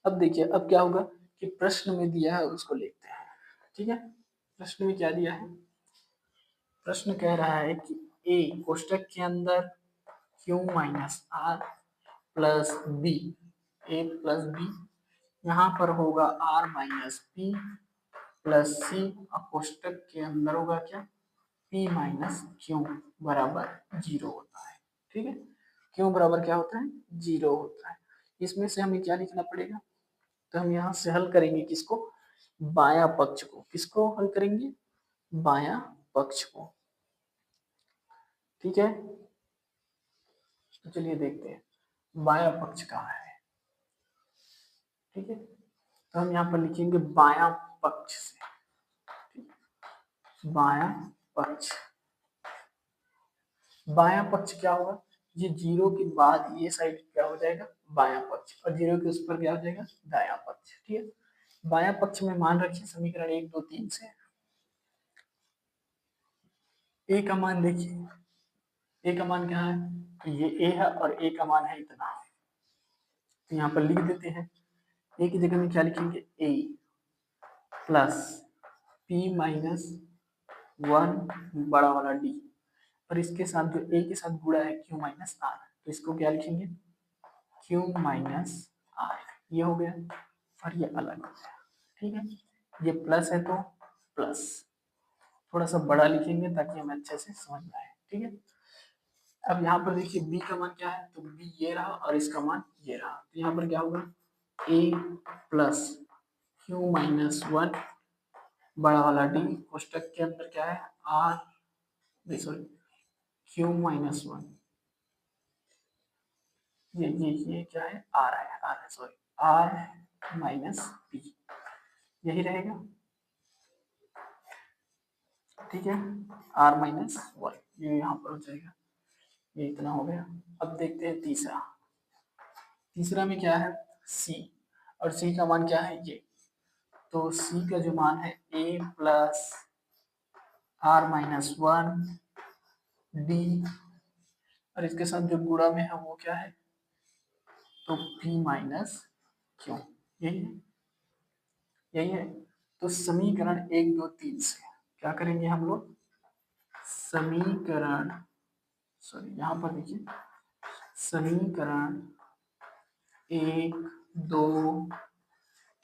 S1: अब देखिए अब क्या होगा कि प्रश्न में दिया है उसको लिखते हैं। ठीक है, प्रश्न में क्या दिया है, प्रश्न कह रहा है कि ए कोष्टक के अंदर Q minus R plus B, A plus B, यहाँ पर होगा R minus P plus C, और कोष्टक के अंदर होगा क्या, पी माइनस क्यू बराबर जीरो होता है। ठीक है, क्यू बराबर क्या होता है, जीरो होता है। इसमें से हमें क्या लिखना पड़ेगा, तो हम यहाँ से हल करेंगे किसको, बाया पक्ष को। किसको हल करेंगे, बाया पक्ष को। ठीक है, तो चलिए देखते हैं। बायां पक्ष कहाँ है, ठीक है। तो हम यहाँ पर लिखेंगे बायां पक्ष से, बायां पक्ष। बायां पक्ष क्या होगा, ये जीरो के बाद ये साइड क्या हो जाएगा, बायां पक्ष, और जीरो के उस पर क्या हो जाएगा, दायां पक्ष, ठीक है। बायां पक्ष में मान रखिए समीकरण 1 2 3 से ए का मान देखिए, ए का मान क्या है, तो ये ए है और ए का मान है इतना, तो यहाँ पर लिख देते हैं। ए की जगह में क्या लिखेंगे, ए प्लस पी माइनस 1 बड़ा वाला डी, और इसके साथ जो ए के साथ गुणा है क्यू माइनस आर, तो इसको क्या लिखेंगे, क्यू माइनस आर, ये हो गया और ये अलग हो गया, ठीक है। ये प्लस है तो प्लस, थोड़ा सा बड़ा लिखेंगे ताकि हमें अच्छे से समझ में आए, ठीक है। अब यहाँ पर देखिए b का मान क्या है, तो b ये रहा और इसका मान ये रहा, तो यहाँ पर क्या होगा, a प्लस क्यू माइनस 1 बड़ा वाला डी, कोष्टक के अंदर क्या है, आर सॉरी क्यू माइनस 1, ये क्या है, आर है सॉरी, आर माइनस पी, यही रहेगा, ठीक है। आर माइनस 1 ये यहाँ पर हो जाएगा, ये इतना हो गया। अब देखते हैं तीसरा, तीसरा में क्या है, सी, और सी का मान क्या है, ये, तो सी का जो मान है A plus R minus 1 D, और इसके साथ जो गुणा में है वो क्या है, तो पी माइनस क्यू, यही है, यही है। तो समीकरण 1 2 3 से क्या करेंगे हम लोग, समीकरण सॉरी यहाँ पर देखिए, समीकरण 1 2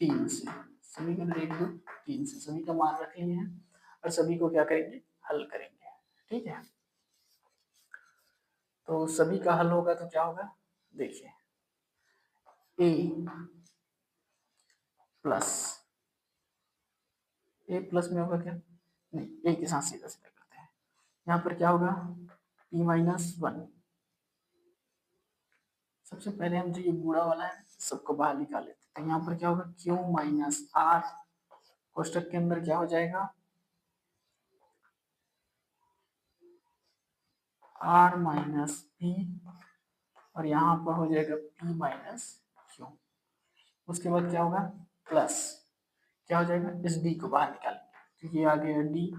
S1: 3 से, समीकरण 1 2 3 से सभी का मान रख लिए हैं और सभी को क्या करेंगे, हल करेंगे, ठीक है। तो सभी का हल होगा तो क्या होगा, देखिए a प्लस, ए प्लस में होगा क्या, नहीं ए के साथ सीधा सीधा करते हैं, यहाँ पर क्या होगा, p माइनस 1, सबसे पहले हम जो ये बूढ़ा वाला है सबको बाहर निकाल लेते हैं, तो यहाँ पर क्या होगा, q माइनस आर, कोष्टक के अंदर क्या हो जाएगा, आर माइनस पी, और यहाँ पर हो जाएगा p माइनस क्यू, उसके बाद क्या होगा, प्लस क्या हो जाएगा, इस डी को बाहर निकालेंगे क्योंकि आ गया डी,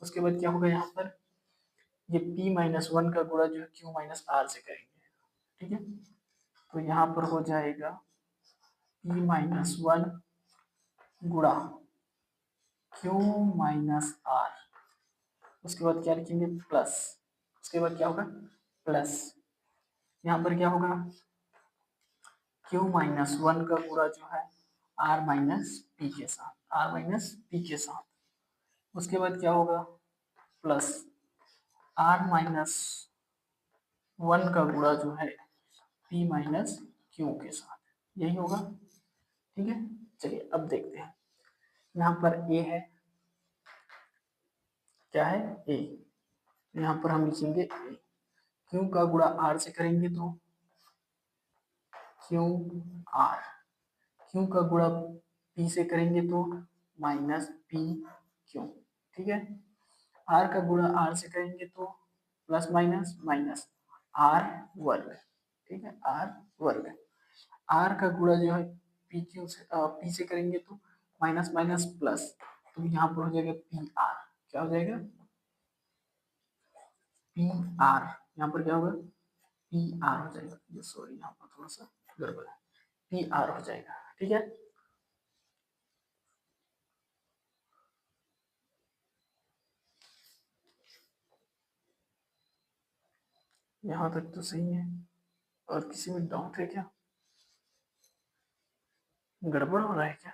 S1: उसके बाद क्या होगा, यहाँ पर ये p माइनस 1 का गुणा जो है q माइनस आर से करेंगे, ठीक है। तो यहाँ पर हो जाएगा p माइनस 1 गुणा q माइनस आर, उसके बाद क्या लिखेंगे, प्लस, उसके बाद क्या होगा, प्लस, यहाँ पर क्या होगा, q माइनस 1 का गुणा जो है r माइनस पी के साथ, r माइनस पी के साथ, उसके बाद क्या होगा, प्लस r माइनस 1 का गुणा जो है p माइनस क्यू के साथ, यही होगा, ठीक है। चलिए अब देखते हैं, यहाँ पर a है, क्या है, a, यहाँ पर हम लिखेंगे a, क्यू का गुणा r से करेंगे तो क्यू आर, क्यू का गुणा p से करेंगे तो माइनस पी क्यू, ठीक है। r का गुणा r से करेंगे तो प्लस माइनस माइनस r वर्ग, ठीक है, r वर्ग, r का गुणा जो है पी क्यू से p से करेंगे तो माइनस माइनस प्लस, तो यहाँ पर हो जाएगा पी आर, क्या हो जाएगा, पी आर, यहाँ पर क्या होगा, पी आर हो जाएगा, ये सॉरी यहाँ पर थोड़ा सा गड़बड़ है, पी आर हो जाएगा, ठीक है। यहाँ तक तो सही है, और किसी में डाउट है क्या, गड़बड़ हो रहा है क्या,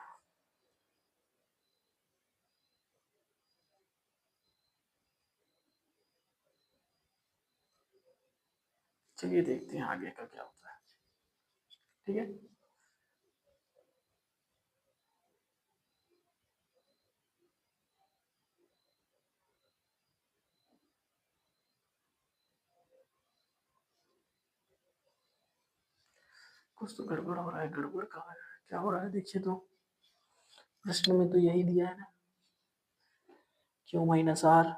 S1: चलिए देखते हैं आगे का क्या होता है, ठीक है। कुछ तो गड़बड़ हो रहा है। गड़बड़ कहाँ है, क्या हो रहा है देखिए तो। प्रश्न में तो यही दिया है ना, क्यू माइनस आर।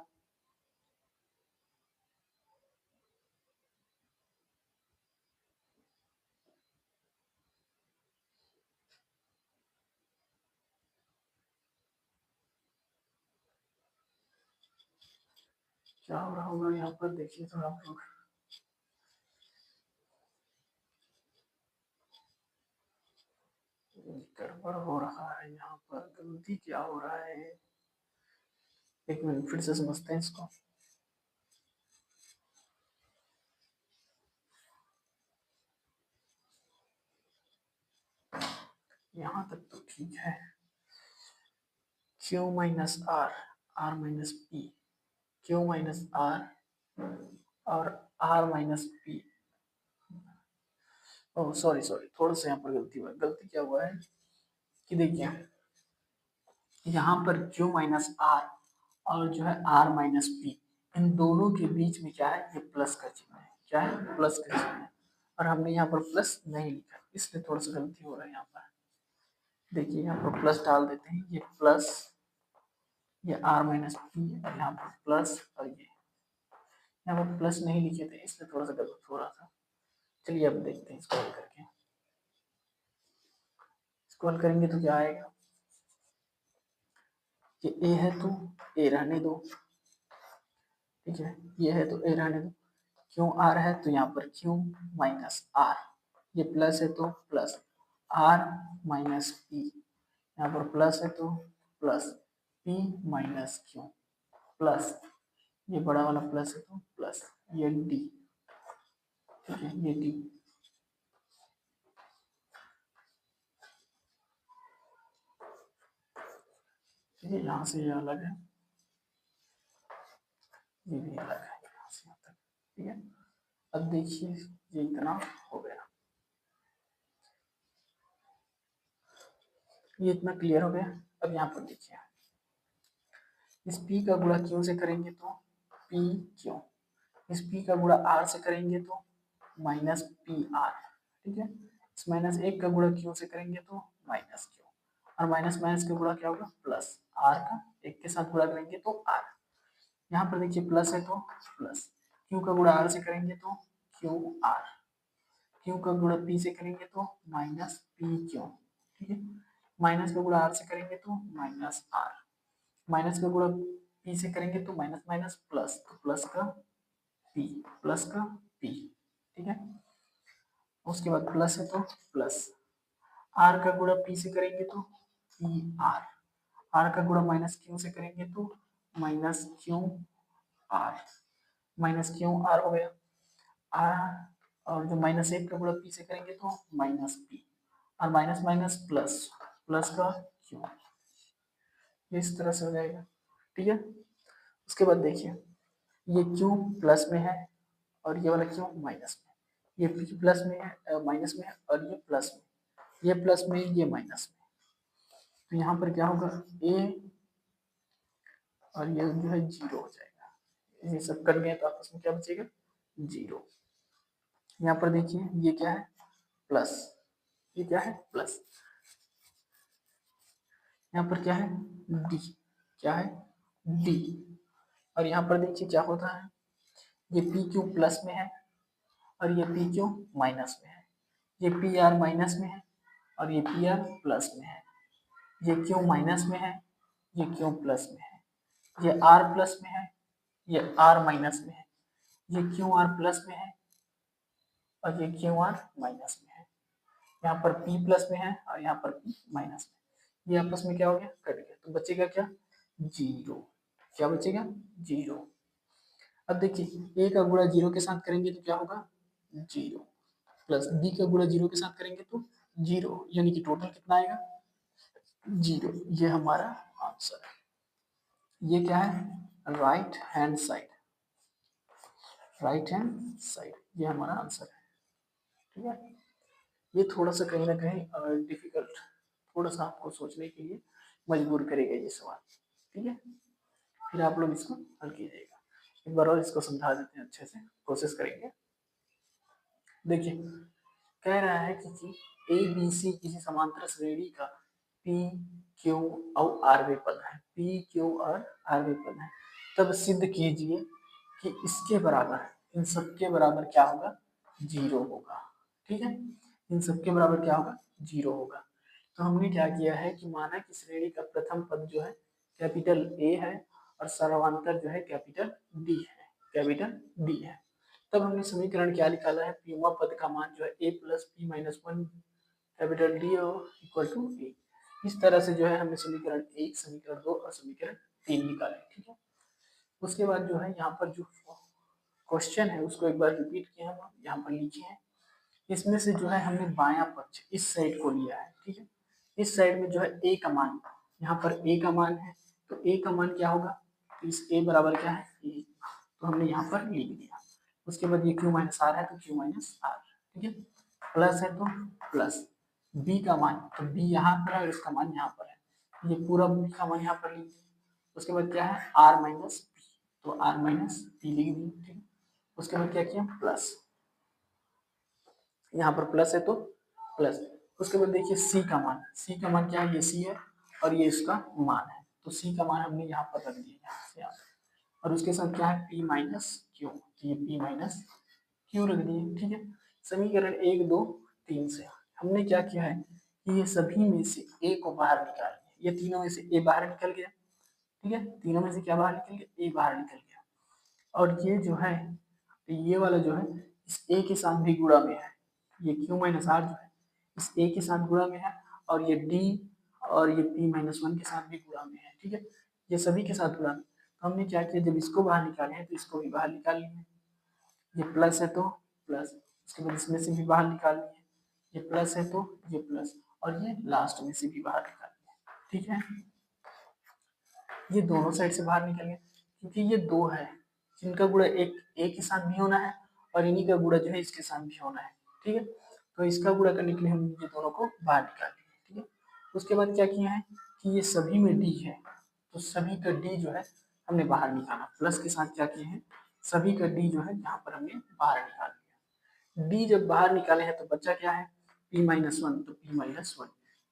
S1: क्या हो रहा होगा यहाँ पर देखिए तो आप लोग। गड़बड़ हो रहा है यहाँ पर, गलती क्या हो रहा है। एक मिनट फिर से समझते हैं इसको। यहाँ तक तो ठीक है। Q minus R, R minus P, Q minus R और R minus P. Oh sorry sorry, थोड़ा सा यहाँ पर गलती हुआ। गलती क्या हुआ है कि देखिए यहाँ पर क्यू माइनस आर और जो है आर माइनस पी, इन दोनों के बीच में क्या है, ये प्लस का चिन्ह है। क्या है, प्लस का चिन्ह है। और हमने यहाँ पर प्लस नहीं लिखा, इसलिए थोड़ा सा गलती हो रहा है यहाँ पर। देखिए यहाँ पर प्लस डाल देते हैं, ये प्लस, ये आर माइनस पी और यहाँ पर प्लस, और ये यहाँ पर प्लस नहीं लिखे थे इसलिए थोड़ा सा गलत हो रहा था। चलिए अब देखते हैं इसको हल करके। इसको हल करेंगे तो क्या आएगा, ये ए है तो ए रहने दो, ठीक है, ये है तो ए रहने दो। क्यों आर है तो यहाँ पर क्यू माइनस आर, ये प्लस है तो प्लस आर माइनस पी, यहाँ पर प्लस है तो plus P minus Q, plus ये बड़ा वाला प्लस है तो प्लस ये डी, ठीक है, ये डी। ठीक है, यहाँ से ये अलग है, ये भी अलग है यहाँ से यहाँ तक, ठीक है। अब देखिए ये इतना हो गया, ये इतना क्लियर हो गया। अब यहाँ पर देखिए इस P का गुणा Q से करेंगे तो पी क्यू, इस P का गुणा R से करेंगे तो माइनस पी आर, ठीक है। इस माइनस एक का गुणा Q से करेंगे तो माइनस क्यू, और माइनस माइनस का गुणा क्या होगा, प्लस R का एक के साथ गुणा करेंगे तो R। यहाँ पर देखिए प्लस है तो प्लस, Q का गुणा R से करेंगे तो क्यू आर, क्यू का गुणा P से करेंगे तो माइनस पी क्यू, ठीक है। माइनस का गुणा R से करेंगे तो माइनस R, माइनस का गुणा पी से करेंगे तो माइनस माइनस प्लस, तो प्लस का पी, प्लस का पी, ठीक है। उसके बाद प्लस है तो प्लस, आर का गुणा पी से करेंगे तो पी आर, आर का गुणा माइनस क्यू से करेंगे तो minus Q R, minus Q R हो गया। आर और जो माइनस एक का गुणा पी से करेंगे तो माइनस पी, और माइनस माइनस प्लस, प्लस का क्यू, इस तरह से हो जाएगा, ठीक है। उसके बाद देखिए ये क्यू प्लस में है और ये वाला क्यू माइनस में, ये पी प्लस में है माइनस में है, और ये प्लस में, ये प्लस में ये माइनस में, तो यहाँ पर क्या होगा, ए और ये जो है जीरो हो जाएगा। ये सब कर गए तो आपस में क्या बचेगा, जीरो। यहाँ पर देखिए ये क्या है, प्लस, ये क्या है प्लस, यहाँ पर क्या है डी, क्या है डी, और यहाँ पर देखिए क्या होता है, ये पी क्यू प्लस में है और ये पी क्यू माइनस में है, ये पी आर माइनस में है और ये पी आर प्लस में है, ये क्यू माइनस में है, ये क्यू प्लस में है, ये आर प्लस में है, ये आर माइनस में है, ये क्यू आर प्लस में है और ये क्यू आर माइनस में है। यहाँ पर P प्लस में है और यहाँ पर P माइनस में, ये आपस में क्या हो गया, कट गया, तो बचेगा क्या, जीरो। क्या बचेगा, जीरो। अब देखिए ए का गुणा जीरो के साथ करेंगे तो क्या होगा, जीरो, प्लस बी का गुणा जीरो के साथ करेंगे तो जीरो, यानी कि टोटल कितना आएगा, जीरो। ये हमारा आंसर है। ये क्या है, right hand side, right hand side, ये हमारा आंसर है, ठीक है। ये थोड़ा सा कहीं ना कहीं डिफिकल्ट, थोड़ा सा आपको सोचने के लिए मजबूर करेगा ये सवाल, ठीक है। फिर आप लोग इसको हल कीजिएगा। एक बार और इसको समझा देते हैं अच्छे से, कोशिश करेंगे। देखिए कह रहा है कि ए बी सी किसी समांतर श्रेणी का पी क्यू और आरवे पद है, पी क्यू और आरवे पद है, तब सिद्ध कीजिए कि इसके बराबर, इन सबके बराबर क्या होगा, जीरो होगा। ठीक है, इन सबके बराबर क्या होगा, जीरो होगा। तो हमने क्या किया है कि माना कि श्रेणी का प्रथम पद जो है कैपिटल ए है और सर्वांतर जो है कैपिटल डी है, कैपिटल डी है। तब हमने समीकरण क्या निकाला है, पीवा पद का मान जो है A plus P minus one capital D equal to A. इस तरह से जो है हमने समीकरण 1, समीकरण 2 और समीकरण 3 निकाले। ठीक है, उसके बाद जो है यहाँ पर जो क्वेश्चन है उसको एक बार रिपीट किया हम यहाँ पर लिखे हैं। इसमें से जो है हमने बायां पक्ष इस साइड को लिया है। ठीक है, इस साइड में जो है ए का मान, यहाँ पर ए का मान है, तो ए का मान क्या होगा, तो इस ए बराबर क्या है ए, तो हमने यहाँ पर लिख दिया। उसके बाद ये क्यू माइनस आर है तो क्यू माइनस आर। ठीक है, प्लस है तो प्लस बी का मान, तो बी यहाँ पर है और इसका मान यहाँ पर है, ये पूरा बी का मान यहाँ पर लिख दिया। उसके बाद क्या है आर माइनस पी, तो आर माइनस पी लिख दी। ठीक है, उसके बाद क्या किया प्लस, यहाँ पर प्लस है तो प्लस। उसके बाद देखिए सी का मान, सी का मान क्या है, ये सी है और ये इसका मान है, तो सी का मान हमने यहाँ पर रख दिया यहाँ से यहाँ, और उसके साथ क्या है पी माइनस क्यू, तो ये पी माइनस क्यू रख दिए। ठीक है, समीकरण 1, 2, 3 से हमने क्या किया है कि ये सभी में से ए को बाहर निकाल लिया, ये तीनों में से ए बाहर निकल गया। ठीक है, तीनों में से क्या बाहर निकल गया, ए बाहर निकल गया। और ये जो है, ये वाला जो है इस ए के साथ भी गुणा में है, ये क्यू माइनस आर जो है इस ए के साथ गुणा में है, और ये डी और ये पी माइनस वन के साथ भी गुणा में है। ठीक है, ये सभी के साथ गुणा में। तो हमने क्या किया, जब इसको बाहर निकाले हैं तो इसको भी बाहर निकाल लिए, ये प्लस है तो प्लस, उसके बाद इसमें से भी बाहर निकाल लिए, ये प्लस है तो ये प्लस, और ये लास्ट में से भी बाहर निकाल लिए। ठीक है, ये दोनों साइड से बाहर निकल गए, क्योंकि ये दो है जिनका गुणा एक के साथ भी होना है और इन्हीं का गुणा जो है इसके साथ भी होना है। ठीक है, तो इसका गुणा करने के लिए हम ये दोनों को बाहर निकाल लिए। ठीक है, उसके बाद क्या किया है कि ये सभी में डी है, तो सभी का डी जो है हमने बाहर निकाला, प्लस के साथ क्या किए हैं सभी का डी जो है यहाँ पर हमने बाहर निकाल लिया। डी जब बाहर निकाले हैं तो बच्चा क्या है पी माइनस वन, तो पी माइनस वन,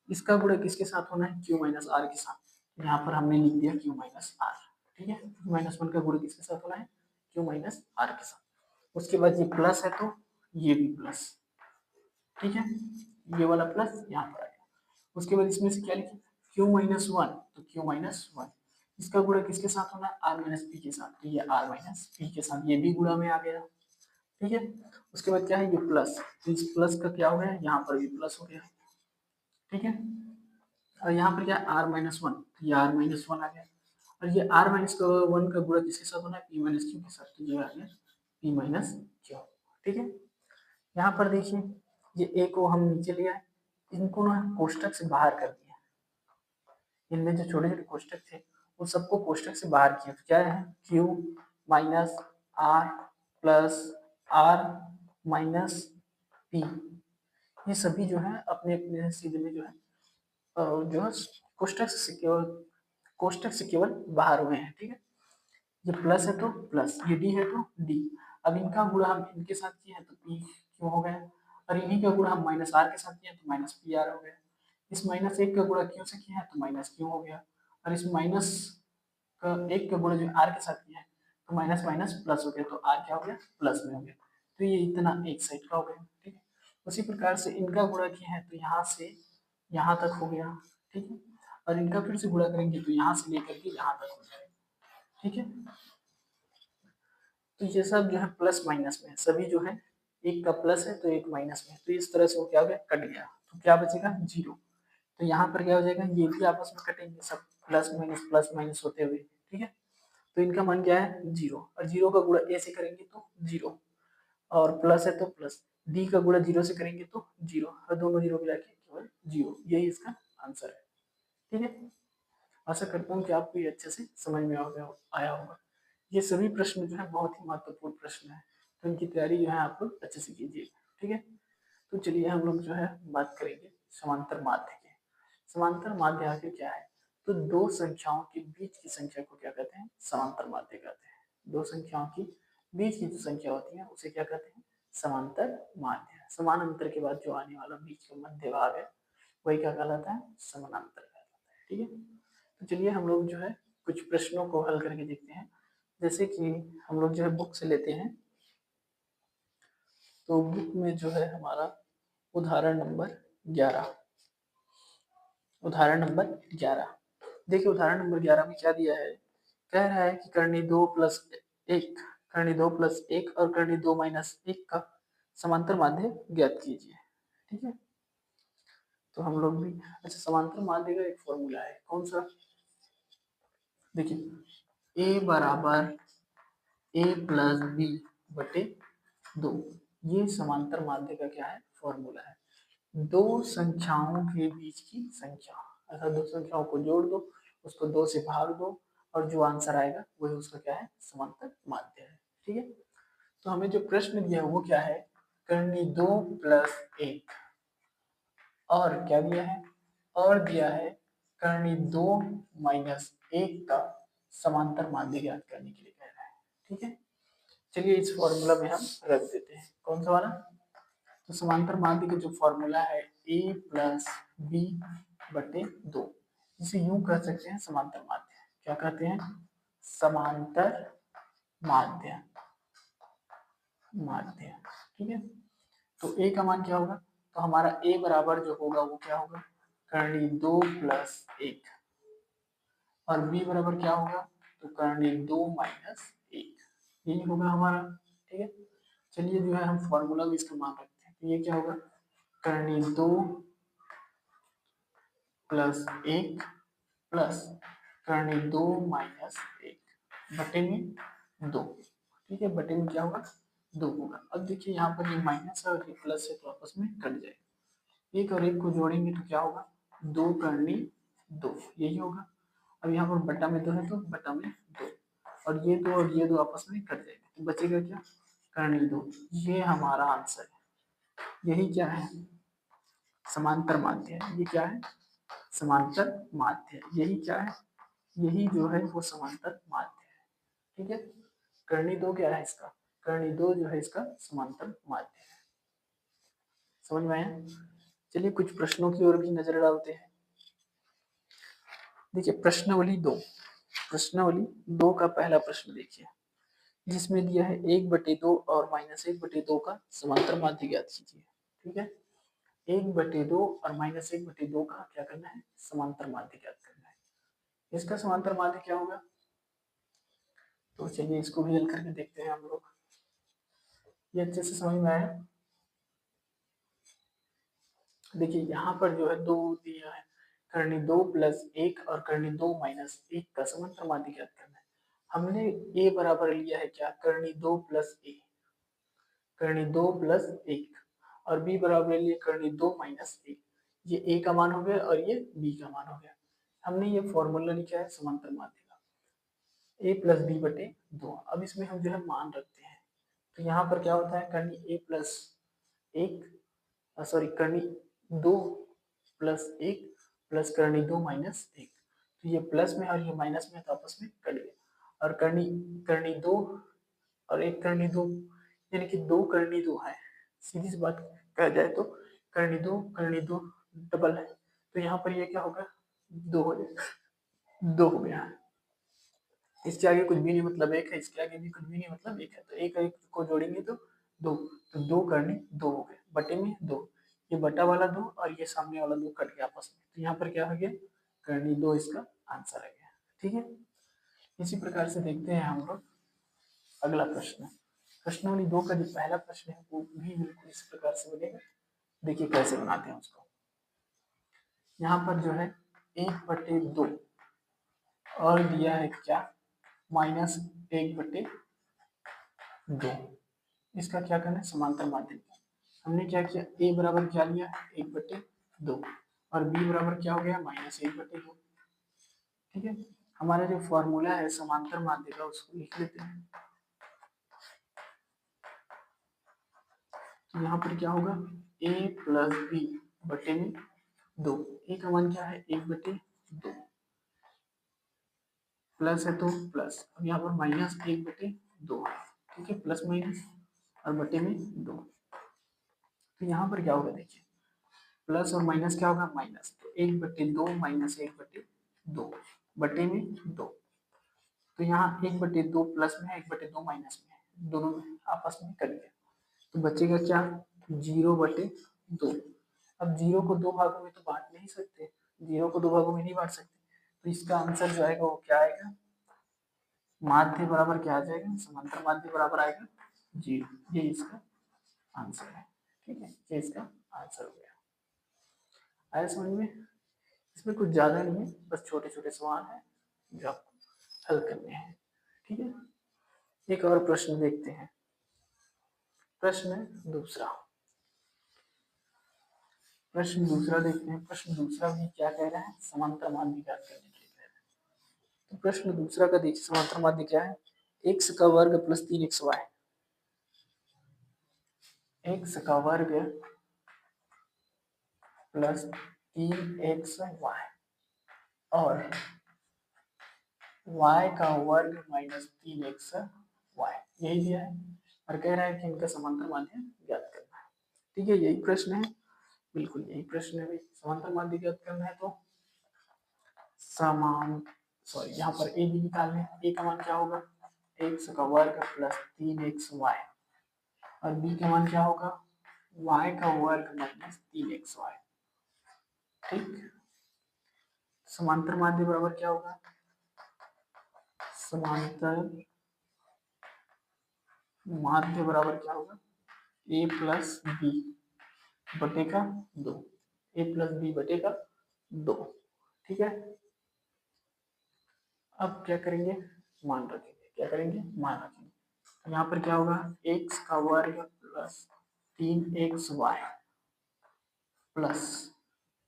S1: इसका गुणा किसके साथ होना है क्यू माइनस आर के साथ, यहाँ पर हमने लिख दिया क्यू माइनस आर। ठीक है, क्यू माइनस वन का गुणा किसके साथ होना है क्यू माइनस आर के साथ। उसके बाद ये प्लस है तो ये भी प्लस। ठीक है, ये वाला प्लस यहाँ पर आ गया। उसके बाद इसमें से क्या लिखे क्यू माइनस वन, तो क्यू माइनस वन, इसका गुणा किसके साथ होना है आर माइनस पी के साथ, तो ये आर माइनस पी के साथ, ये भी गुणा में आ गया। ठीक है, उसके बाद क्या है ये प्लस, तो इस प्लस का क्या हो गया यहाँ पर भी प्लस हो गया। ठीक है, और यहाँ पर क्या आर माइनस वन, तो ये आर माइनस वन आ गया, और ये आर माइनस वन का गुणा किसके साथ होना है पी माइनस क्यू के साथ, तो ये आ गया पी माइनस क्यू। ठीक है, यहाँ पर देखिए ये ए को हम नीचे लिया है, इनको ना कोष्टक से बाहर कर दिया, इनमें जो छोटे छोटे कोष्टक थे वो सबको कोष्टक से बाहर किया, तो क्या है Q minus R plus R minus P, ये सभी जो है अपने अपने सीधे में जो है जो है कोष्टक से केवल बाहर हुए हैं। ठीक है, ये प्लस है तो प्लस, ये डी है तो डी, अब इनका गुणा हम इनके साथ किए हैं तो पी क्यों हो गया, और इन्हीं का गुणा हम माइनस आर के साथ किए तो माइनस पी आर हो गया। इस माइनस एक का गुणा क्यों से किया है तो माइनस क्यों हो गया, और इस माइनस का एक का गुणा जो आर के साथ किया है तो माइनस माइनस प्लस हो गया, तो आर क्या हो गया प्लस में हो गया, तो ये इतना एक साइड का हो गया। ठीक है, उसी प्रकार से इनका गुणा किया है तो यहाँ से यहाँ तक हो गया। ठीक है, और इनका फिर से गुणा करेंगे तो यहाँ से लेकर के यहाँ तक हो जाएगा। ठीक है, तो ये सब जो है प्लस माइनस में सभी जो है एक का प्लस है तो एक माइनस में, तो इस तरह से वो क्या हो गया कट गया, तो क्या बचेगा जीरो। तो यहाँ पर क्या हो जाएगा ये भी आपस में कटेंगे सब प्लस माइनस होते हुए। ठीक है, तो इनका मान क्या है जीरो, और जीरो का गुणा ए से करेंगे तो जीरो, और प्लस है तो प्लस, डी का गुणा जीरो से करेंगे तो जीरो, और दोनों जीरो मिला के केवल जीरो, यही इसका आंसर है। ठीक है, आशा करता हूँ कि आपको ये अच्छे से समझ में आया होगा। ये सभी प्रश्न जो है बहुत ही महत्वपूर्ण प्रश्न है, तो इनकी तैयारी जो है आप लोग अच्छे से कीजिए। ठीक है, तो चलिए हम लोग जो है बात करेंगे समांतर माध्य की। समांतर माध्य आखिर क्या है, तो दो संख्याओं के बीच की संख्या को क्या कहते हैं समांतर माध्य कहते हैं। दो संख्याओं की बीच की जो संख्या होती है उसे क्या कहते हैं समांतर माध्य। है। समान अंतर के बाद जो आने वाला बीच का मध्य भाग है वही क्या कहलाता है, समानांतर कहलाता है। ठीक है, तो चलिए हम लोग जो है कुछ प्रश्नों को हल करके देखते हैं। जैसे कि हम लोग जो है बुक से लेते हैं, तो बुक में जो है हमारा उदाहरण नंबर 11, उदाहरण नंबर 11 देखिए, उदाहरण नंबर 11 में क्या दिया है, कह रहा है कि करनी 2+1, करनी 2+1 और करनी 2-1 का समांतर माध्य ज्ञात कीजिए। ठीक है, तो हम लोग भी अच्छा, समांतर माध्य का एक फॉर्मूला है, कौन सा, देखिए a बराबर a+b/2, ये समांतर माध्य का क्या है, फॉर्मूला है। दो संख्याओं के बीच की संख्या, अर्थात दो संख्याओं को जोड़ दो, उसको 2 से भाग दो और जो आंसर आएगा वही उसका क्या है, समांतर माध्य है। ठीक है, तो हमें जो प्रश्न दिया है वो क्या है, करनी 2+1 और क्या दिया है, और दिया है करनी 2-1 का समांतर माध्य ज्ञात करने के लिए कह रहा है। ठीक है, चलिए इस फॉर्मूला में हम रख देते हैं, कौन सा वाला, तो समांतर माध्य का जो फॉर्मूला है a+b/2, जिसे यूं कह सकते हैं समांतर माध्य, क्या कहते हैं, समांतर माध्य, माध्य। ठीक है, तो a का मान क्या होगा, तो हमारा a बराबर जो होगा वो क्या होगा, करनी 2+1 और b बराबर क्या होगा, तो करनी 2-1, यही होगा हमारा। ठीक है, चलिए जो है हम फॉर्मूला में इसका मान रखते हैं, तो ये क्या होगा, करनी 2+1 प्लस करनी 2-1 बटे में 2। ठीक है, बटे में क्या होगा, 2 होगा। अब देखिए यहाँ पर ये माइनस है और ये प्लस है, तो आपस में कट जाएगा, एक और एक को जोड़ेंगे तो क्या होगा, 2×2, यही होगा। अब यहाँ पर बटा में 2 है तो बटा में 2, और ये 2 और ये 2 आपस में कट जाएगा, तो बचेगा क्या, करनी 2, ये हमारा आंसर है। यही क्या है, समांतर माध्य है। ये क्या है, समांतर माध्य, यही क्या है, यही जो है वो समांतर माध्य है। ठीक है, करनी 2 क्या है इसका, करनी 2 जो है इसका समांतर माध्य है। समझ में आया, चलिए कुछ प्रश्नों की ओर भी नजर डालते हैं। देखिए प्रश्नावली 2, प्रश्नावली 2 का पहला प्रश्न देखिए, जिसमें दिया है 1/2 और -1/2 का समांतर माध्य ज्ञात कीजिए। ठीक है, 1/2 और -1/2 का क्या करना है, समांतर माध्य ज्ञात करना है। इसका समांतर माध्य क्या होगा, तो चलिए इसको भी हल करके देखते हैं हम लोग, ये अच्छे से समझ में आया। देखिए यहाँ पर जो है 2 दिया है, करनी 2+1 और करनी 2-1 का समांतर माध्य ज्ञात करना है। हमने a बराबर लिया है क्या, करनी 2+a, करनी 2+1 और b बराबर लिए करनी 2-1, ये a का मान हो गया और ये b का मान हो गया। हमने ये फॉर्मूला लिखा है समांतर माध्य का, a+b/2। अब इसमें हम जो है मान रखते हैं, तो यहाँ पर क्या होता है, करनी a+1 सॉरी करनी 2+1 प्लस करनी 2-1, तो ये प्लस में और ये माइनस में तो आपस में कट गया, और करनी करनी 2 और 1 करनी 2, यानी कि 2 करनी 2 है। सीधी सी बात कह जाए तो करनी 2 डबल है, तो यहाँ पर ये क्या होगा, 2 हो जाएगा, 2 हो गया। इसके आगे कुछ भी नहीं मतलब 1 है, इसके आगे भी कुछ भी नहीं मतलब 1 है, तो एक एक को जोड़ेंगे तो 2, तो 2 करनी 2 हो गए, बटे में 2, ये बटा वाला 2 और ये सामने वाला 2 कट गया आपस में, तो यहाँ पर क्या हो गया, करनी 2 इसका आंसर आ गया। ठीक है, इसी प्रकार से देखते हैं हम लोग अगला प्रश्न। प्रश्नावली 2 का जो पहला प्रश्न है वो भी बिल्कुल इस प्रकार से बनेगा। देखिए कैसे बनाते हैं उसको, यहाँ पर जो है 1/2 और दिया है क्या, -1/2, इसका क्या करना है, समांतर माध्य। हमने क्या किया, a बराबर क्या लिया, 1/2 और b बराबर क्या हो गया, -1/2। ठीक है, हमारा जो फॉर्मूला है समांतर माध्य का उसको लिख लेते हैं, तो यहाँ पर क्या होगा, a+b/2, a का मान क्या है, 1/2 प्लस है तो प्लस, अब यहाँ पर -1/2 है। ठीक है, प्लस माइनस और बटे में 2, तो तो यहाँ पर क्या होगा देखिए, प्लस और माइनस क्या होगा, माइनस, तो 1/2 माइनस 1/2 बटे में 2, तो यहाँ 1/2 प्लस में है, 1/2 माइनस में है, दोनों में आपस में कट गया, तो बचेगा क्या, 0/2। अब 0 को दो भागों में तो बांट नहीं सकते, 0 को दो भागों में नहीं बांट सकते, तो इसका आंसर जो आएगा वो क्या आएगा, माध्य बराबर क्या आ जाएगा, समांतर माध्य बराबर आएगा 0। ये इसका आंसर है। ठीक है, ये इसका आंसर हो गया। आया समझ में? इसमें कुछ ज्यादा नहीं है, बस छोटे छोटे सवाल हैं जो आपको हल करने हैं। ठीक है, एक और प्रश्न देखते हैं। प्रश्न दूसरा देखते हैं। प्रश्न दूसरा भी क्या कह रहा है, समांतर माध्य ज्ञात करने के लिए कह रहा है। तो प्रश्न दूसरा का देखिए, समांतर माध्य क्या है, x का वर्ग प्लस 3xy, x का वर्ग प्लस 3xy और y का वर्ग माइनस 3xy, यही दिया है और कह रहा है कि इनका समांतर माध्य ज्ञात करना है। ठीक है, यही प्रश्न है, बिल्कुल यही प्रश्न है भाई। समांतर माध्य ज्ञात करना है तो यहाँ पर a भी निकालना है। a का मान क्या होगा, x का वर्ग प्लस 3xy और b का मान क्या होगा, y का वर्ग माइनस 3xy। ठीक, समांतर माध्य बराबर क्या होगा, समांतर माध्य बराबर क्या होगा, a प्लस बी बटे का 2, a प्लस बी बटे का 2। ठीक है, अब क्या करेंगे, मान रखेंगे, क्या करेंगे, मान रखेंगे। तो यहाँ पर क्या होगा, x का वर्ग प्लस 3xy प्लस,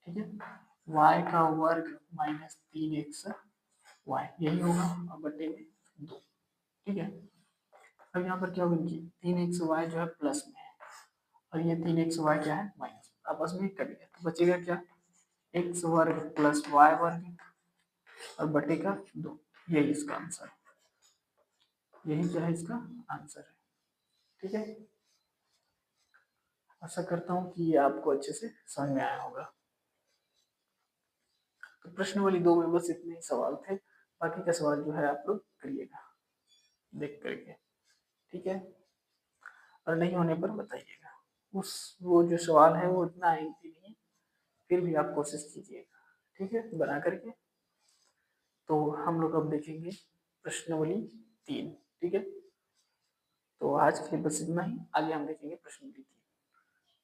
S1: ठीक है, y का वर्ग माइनस 3xy, यही होगा, अब बटे में 2। ठीक है, अब यहाँ पर क्या होगा, 3xy जो है प्लस में है और ये 3xy क्या है, माइनस, आपस में कट गया, तो बचेगा क्या, x वर्ग प्लस y वर्ग और बटे का 2, यही इसका आंसर, यही क्या है इसका आंसर है। ठीक है, आशा करता हूँ कि ये आपको अच्छे से समझ में आया होगा। तो प्रश्न वाली 2 में बस इतने ही सवाल थे, बाकी का सवाल जो है आप लोग करिएगा देख करके। ठीक है, और नहीं होने पर बताइएगा। वो जो सवाल है वो इतना ईजी नहीं है, फिर भी आप कोशिश कीजिएगा। ठीक है, बना करके। तो हम लोग अब देखेंगे प्रश्नावली 3। ठीक है, तो आज के लिए बस इतना ही, आगे हम देखेंगे प्रश्नावली 3।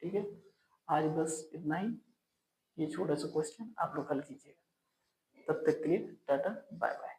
S1: ठीक है, आज बस इतना ही, ये छोटा सा क्वेश्चन आप लोग हल कीजिएगा। तब तक के लिए टाटा बाय बाय।